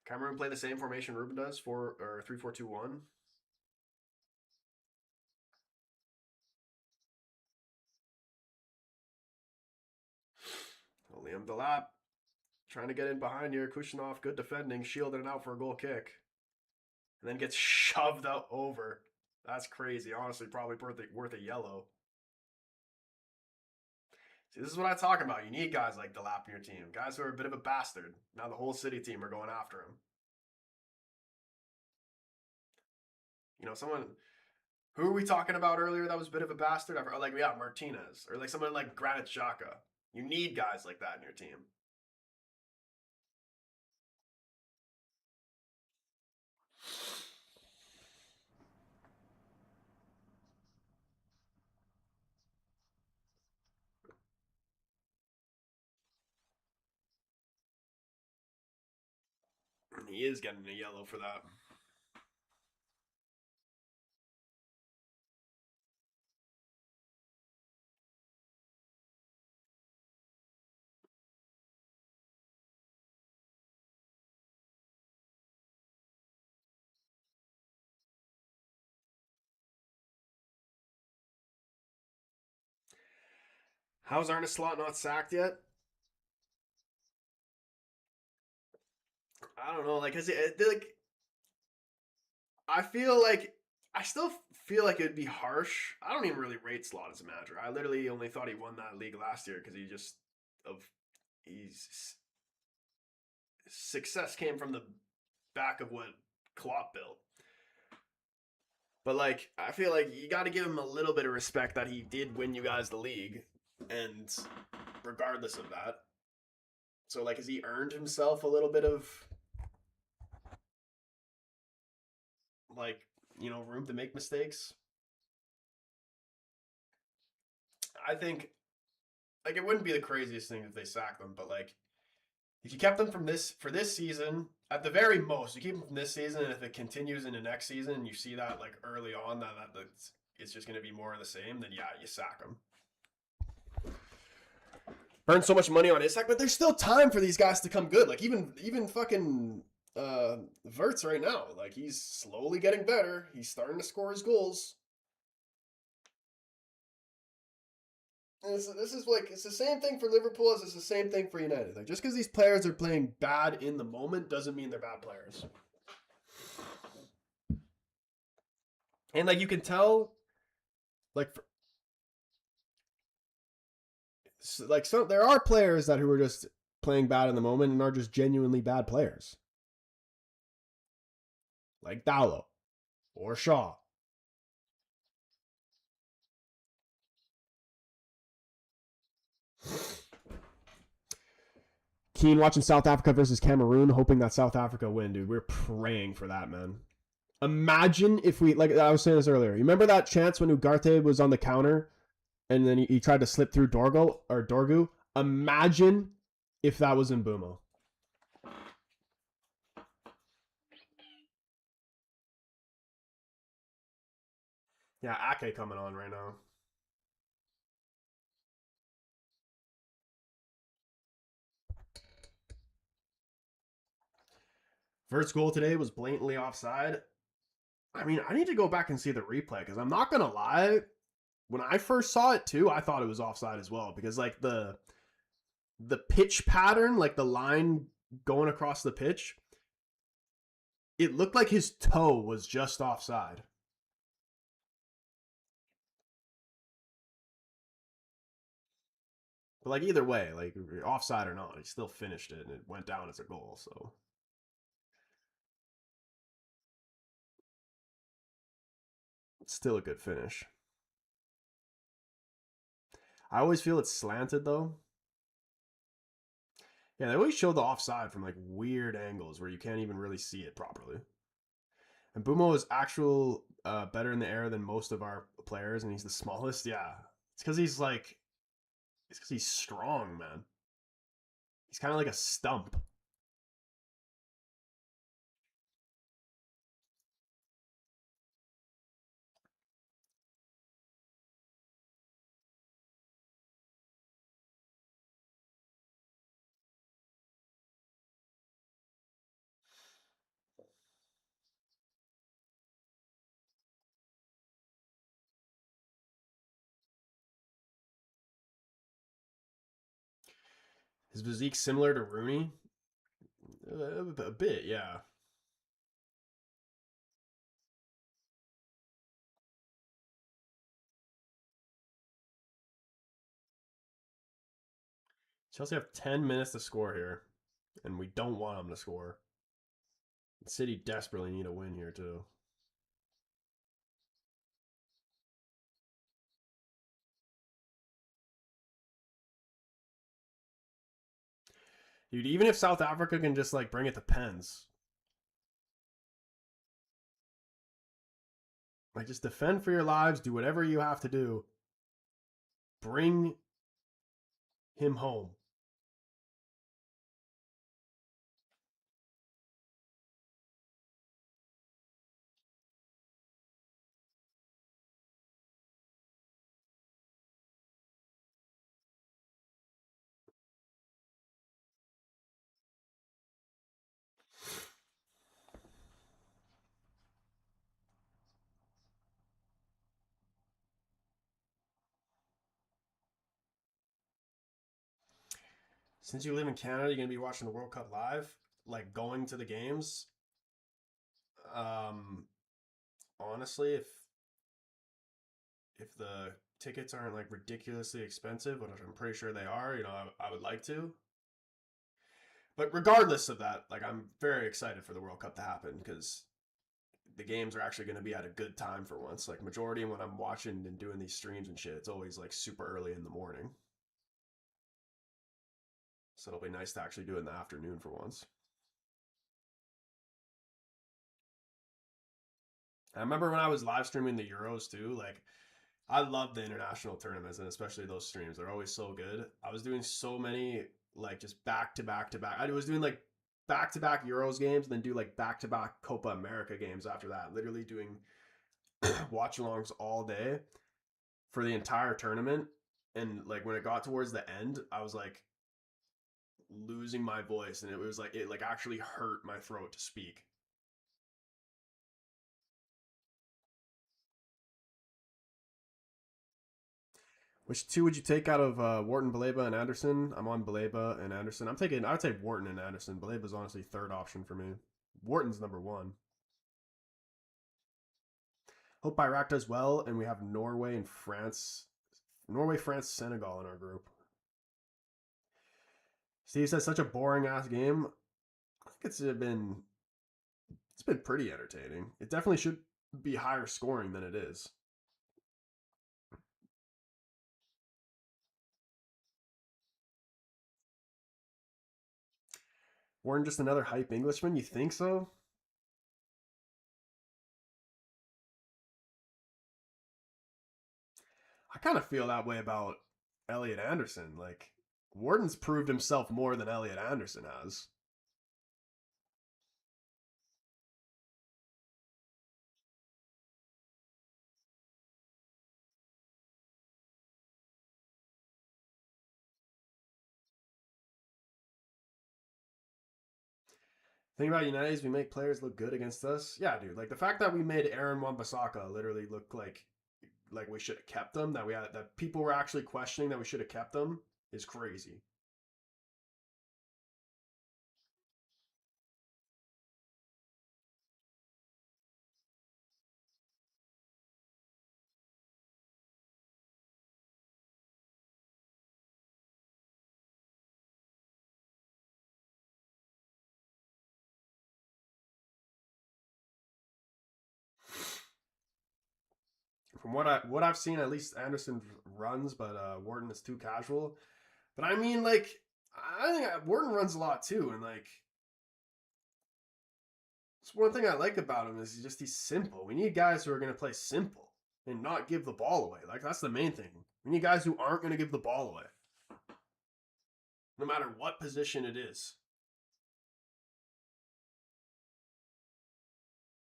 Speaker 2: Cameroon play the same formation Ruben does, 3-4-2-1. Liam Delap trying to get in behind here. Kushinov, good defending, shielding it out for a goal kick. And then gets shoved out over. That's crazy. Honestly, probably worth a yellow. See, this is what I talk about. You need guys like Delap in your team. Guys who are a bit of a bastard. Now the whole City team are going after him. You know, someone... Who were we talking about earlier that was a bit of a bastard? Like, yeah, Martinez. Or like someone like Granit Xhaka. You need guys like that in your team. And he is getting a yellow for that. How's Arne Slot not sacked yet? I don't know. Like, I feel like I still feel like it would be harsh. I don't even really rate Slot as a manager. I literally only thought he won that league last year because of he's success came from the back of what Klopp built. But like, I feel like you got to give him a little bit of respect that he did win you guys the league, and regardless of that, so like, has he earned himself a little bit of like, room to make mistakes? I think like it wouldn't be the craziest thing if they sacked them, but like if you kept them from this for this season, at the very most, you keep them from this season, and if it continues into next season, and you see that like early on that it's just going to be more of the same, then yeah, you sack them. Burn so much money on Isak, but there's still time for these guys to come good. Like even fucking Verts right now, like he's slowly getting better. He's starting to score his goals. This is like it's the same thing for Liverpool as it's the same thing for United. Like just because these players are playing bad in the moment doesn't mean they're bad players. And like you can tell, like so there are players who are just playing bad in the moment and are just genuinely bad players, like Dallo or Shaw. Keen watching South Africa versus Cameroon, hoping that South Africa win, dude. We're praying for that, man. Imagine if we, like I was saying this earlier, you remember that chance when Ugarte was on the counter and then he tried to slip through Dorgu? Imagine if that was in Mbumo. Yeah, Ake coming on right now. First goal today was blatantly offside. I mean, I need to go back and see the replay because I'm not gonna lie. When I first saw it too, I thought it was offside as well because like the pitch pattern, like the line going across the pitch, it looked like his toe was just offside. But like either way, like offside or not, he still finished it and it went down as a goal. So it's still a good finish. I always feel it's slanted though. Yeah, they always show the offside from like weird angles where you can't even really see it properly. And Bumo is actual better in the air than most of our players, and he's the smallest. Yeah, it's because he's like, it's because he's strong, man. He's kind of like a stump. His physique similar to Rooney, a bit, yeah. Chelsea have 10 minutes to score here, and we don't want them to score. City desperately need a win here too. Dude, even if South Africa can just like bring it to pens, like just defend for your lives, do whatever you have to do. Bring him home. Since you live in Canada, you're gonna be watching the World Cup live, like going to the games. Um, honestly, if the tickets aren't like ridiculously expensive, which I'm pretty sure they are, I would like to. But regardless of that, like I'm very excited for the World Cup to happen because the games are actually going to be at a good time for once. Like majority when I'm watching and doing these streams and shit, it's always like super early in the morning. So it'll be nice to actually do it in the afternoon for once. I remember when I was live streaming the Euros too, like I love the international tournaments and especially those streams. They're always so good. I was doing so many like just back to back to back. I was doing like back to back Euros games and then do like back to back Copa America games after that. Literally doing watch alongs all day for the entire tournament. And like when it got towards the end, I was like losing my voice and it was like it like actually hurt my throat to speak. Which two would you take out of Wharton, Baleba, and Anderson? I'm on Baleba and Anderson. I would say Wharton and Anderson. Baleba's honestly third option for me. Wharton's number one. Hope Iraq does well, and we have Norway and France. Norway, France, Senegal in our group. Steve says such a boring ass game. I think it's been pretty entertaining. It definitely should be higher scoring than it is. Warren just another hype Englishman? You think so? I kind of feel that way about Elliot Anderson. Like Warden's proved himself more than Elliot Anderson has. Thing about United is we make players look good against us. Yeah, dude. Like the fact that we made Aaron Wan-Bissaka literally look like we should have kept him, that people were actually questioning that we should have kept him is crazy. From what I've seen, at least Anderson runs, but Wharton is too casual. But I mean, like I think Wharton runs a lot too, and like it's one thing I like about him is he's simple. We need guys who are going to play simple and not give the ball away. Like that's the main thing. We need guys who aren't going to give the ball away, no matter what position it is.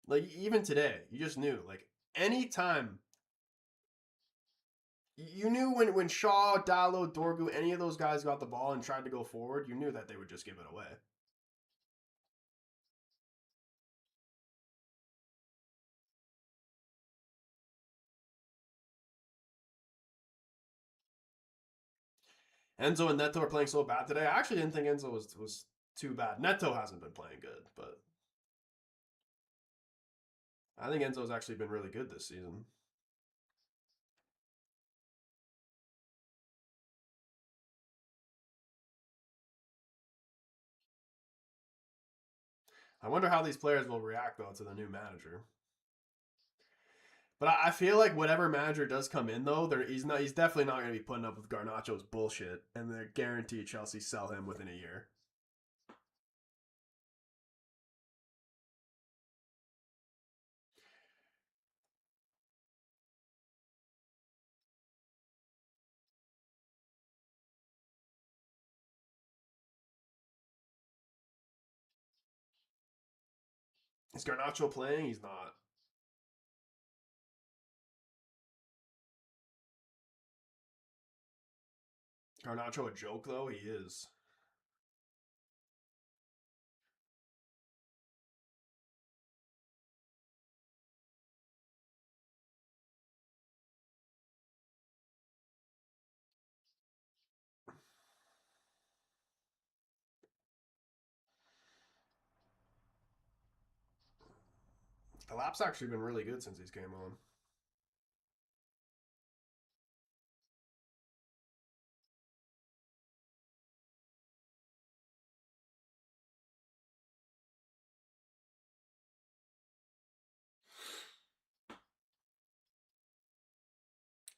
Speaker 2: Like even today, you just knew. Like anytime you knew when Shaw, Dallo, Dorgu, any of those guys got the ball and tried to go forward, you knew that they would just give it away. Enzo and Neto are playing so bad today. I actually didn't think Enzo was too bad. Neto hasn't been playing good, but I think Enzo's actually been really good this season. I wonder how these players will react though to the new manager. But I feel like whatever manager does come in though, he's definitely not going to be putting up with Garnacho's bullshit, and they're guaranteed Chelsea sell him within a year. Is Garnacho playing? He's not. Garnacho a joke though? He is. The lap's actually been really good since he's came on.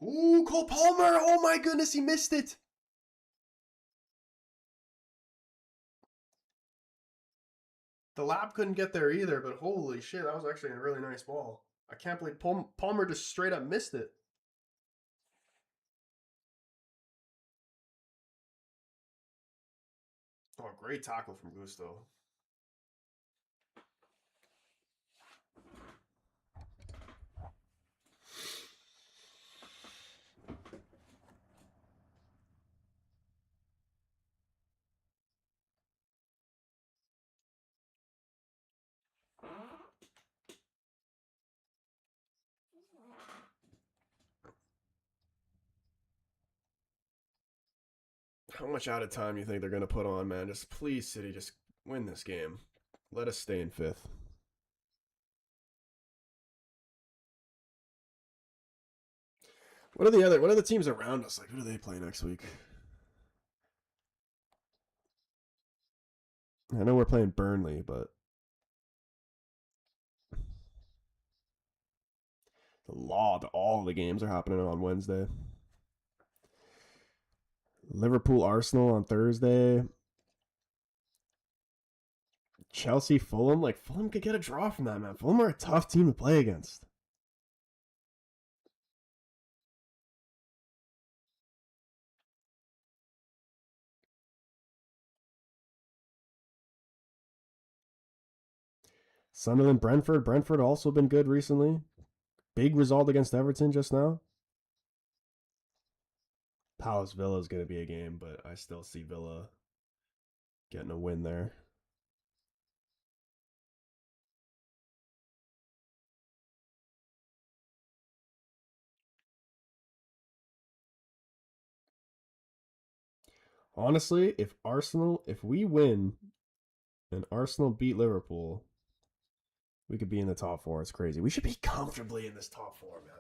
Speaker 2: Ooh, Cole Palmer! Oh my goodness, he missed it. The lap couldn't get there either, but holy shit, that was actually a really nice ball. I can't believe Palmer just straight up missed it. Oh, great tackle from Gusto. How much out of time you think they're going to put on, man? Just please, City, just win this game. Let us stay in fifth. What are the teams around us? Like, who do they play next week? I know we're playing Burnley, but all the games are happening on Wednesday. Liverpool Arsenal on Thursday. Chelsea Fulham. Like Fulham could get a draw from that, man. Fulham are a tough team to play against. Sunderland Brentford. Brentford also been good recently. Big result against Everton just now. Palace Villa is going to be a game, but I still see Villa getting a win there.
Speaker 1: Honestly, if we win and Arsenal beat Liverpool, we could be in the top four. It's crazy. We should be comfortably in this top four, man.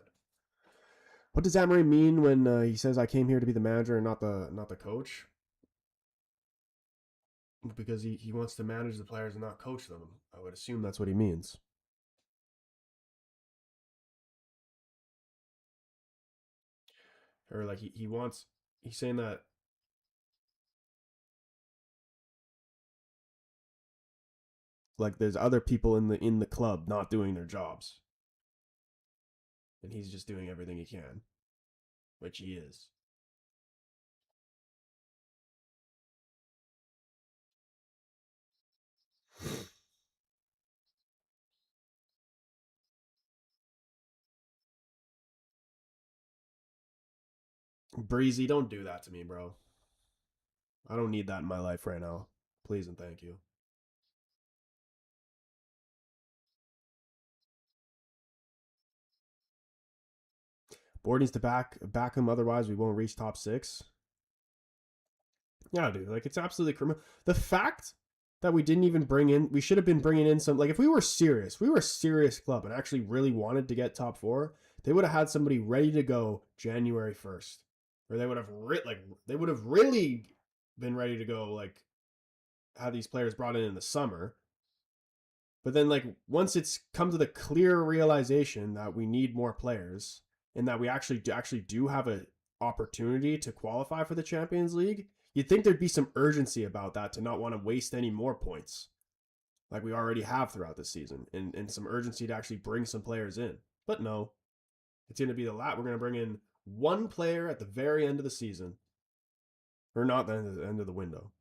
Speaker 1: What does Amory mean when he says I came here to be the manager and not the coach? Because he wants to manage the players and not coach them. I would assume that's what he means. Or like he's saying that like there's other people in the club not doing their jobs. And he's just doing everything he can, which he is. Breezy, don't do that to me, bro. I don't need that in my life right now. Please and thank you. Board needs to back him, otherwise we won't reach top 6. Yeah, dude, like it's absolutely criminal. The fact that we didn't even we should have been bringing in some, like if we were a serious club and actually really wanted to get top 4, they would have had somebody ready to go January 1st. Or they would have really been ready to go, like have these players brought in the summer. But then like once it's come to the clear realization that we need more players and that we actually do have a opportunity to qualify for the Champions League, you'd think there'd be some urgency about that to not want to waste any more points like we already have throughout the season, and some urgency to actually bring some players in. But no, it's going to be we're going to bring in one player at the very end of the season, or not the end of the window.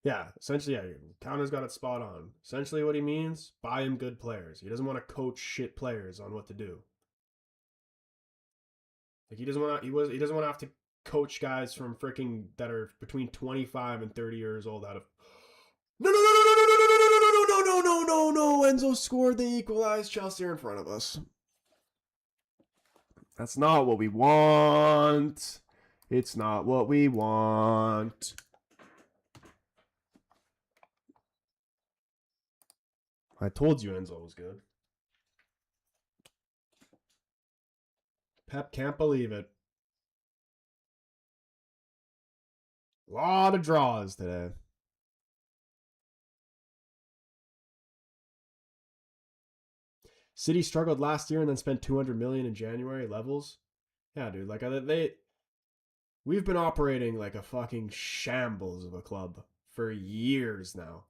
Speaker 1: Yeah, essentially, yeah, Counter's got it spot on. Essentially, what he means: buy him good players. He doesn't want to coach shit players on what to do. Like he doesn't want to have to coach guys from freaking that are between 25 and 30 years old out of. No, no, no, no, no, no, no, no, no, no, no, no, no, no, no. Enzo scored the equalized. Chelsea are in front of us. That's not what we want. It's not what we want. I told you Enzo was good. Pep can't believe it. A lot of draws today. City struggled last year and then spent 200 million in January levels. Yeah, dude. Like we've been operating like a fucking shambles of a club for years now.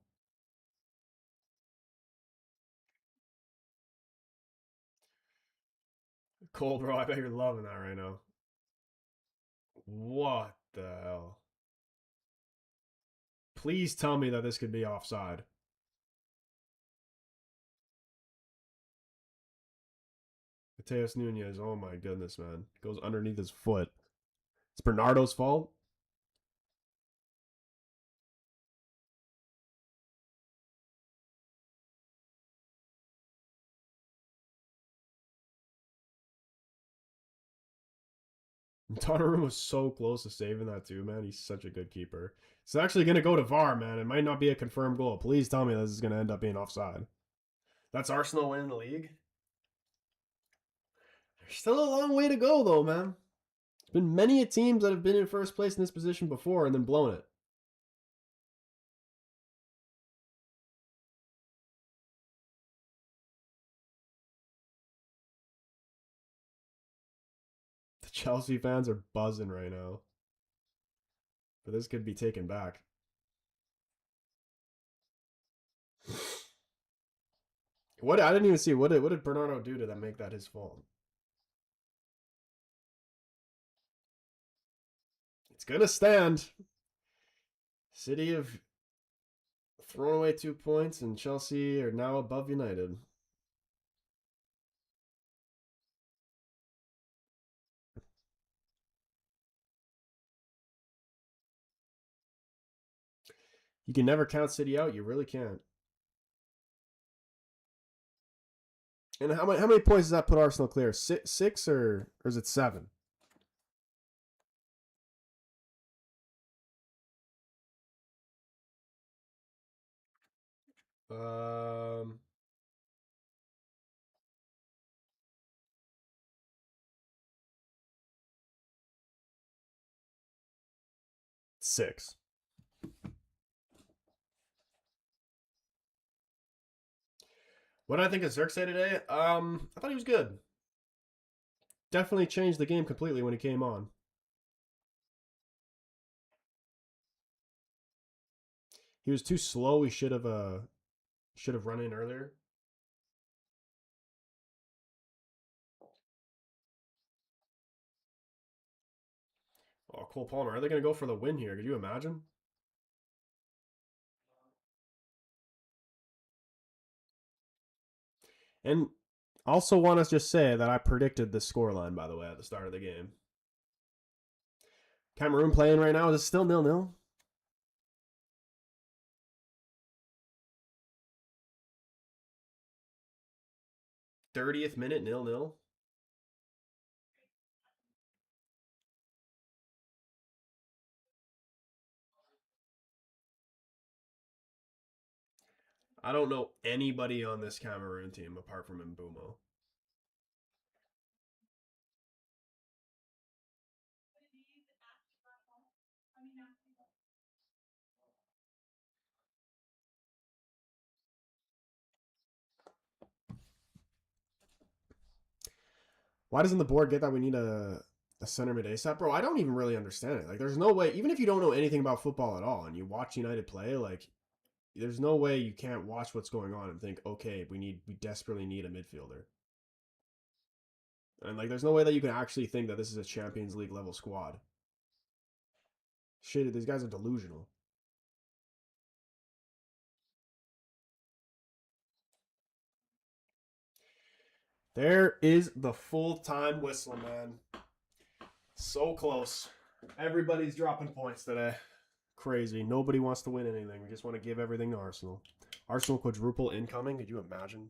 Speaker 1: Cole, bro, I bet you're loving that right now. What the hell? Please tell me that this could be offside. Mateus Nunez, oh my goodness, man. Goes underneath his foot. It's Bernardo's fault. Donnarumma was so close to saving that too, man. He's such a good keeper. It's actually going to go to VAR, man. It might not be a confirmed goal. Please tell me this is going to end up being offside. That's Arsenal winning the league. There's still a long way to go, though, man. There's been many teams that have been in first place in this position before and then blown it. The Chelsea fans are buzzing right now. But this could be taken back. What I didn't even see. What did Bernardo do to make that his fault? It's gonna stand. City have thrown away 2 points, and Chelsea are now above United. You can never count City out. You really can't. And how many points does that put Arsenal clear? Six or is it 7?
Speaker 2: Um,
Speaker 1: 6.
Speaker 2: what did I think of Xerxes today? I thought he was good. Definitely changed the game completely when he came on. He was too slow. He should have run in earlier. Oh, Cole Palmer. Are they going to go for the win here? Could you imagine? And also want to just say that I predicted the scoreline, by the way, at the start of the game. Cameroon playing right now. Is it still 0-0? 30th minute, 0-0. I don't know anybody on this Cameroon team apart from Mbumo. Why doesn't the board get that we need a center mid ASAP? Bro, I don't even really understand it. Like, there's no way, even if you don't know anything about football at all and you watch United play, like, there's no way you can't watch what's going on and think, okay, we desperately need a midfielder. And, like, there's no way that you can actually think that this is a Champions League level squad. Shit, these guys are delusional. There is the full-time whistle, man. So close. Everybody's dropping points today. Crazy. Nobody wants to win anything. We just want to give everything to Arsenal. Arsenal quadruple incoming. Could you imagine?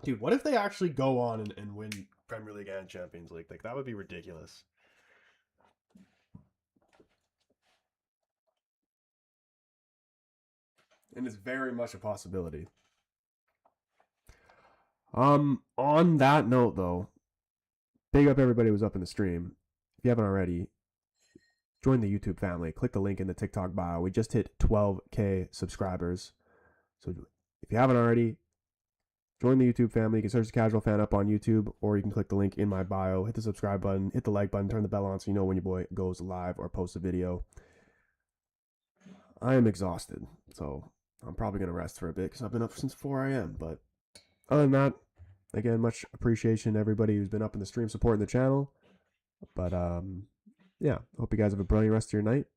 Speaker 2: Dude, what if they actually go on and win Premier League and Champions League? Like, that would be ridiculous. And it's very much a possibility. On that note, though, big up everybody who was up in the stream. If you haven't already, join the YouTube family. Click the link in the TikTok bio. We just hit 12K subscribers. So if you haven't already, join the YouTube family. You can search the Casual Fan up on YouTube, or you can click the link in my bio, hit the subscribe button, hit the like button, turn the bell on so you know when your boy goes live or posts a video. I am exhausted, so I'm probably going to rest for a bit because I've been up since 4 a.m. But other than that, again, much appreciation to everybody who's been up in the stream supporting the channel. But yeah, hope you guys have a brilliant rest of your night,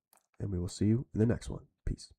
Speaker 2: and we will see you in the next one. Peace.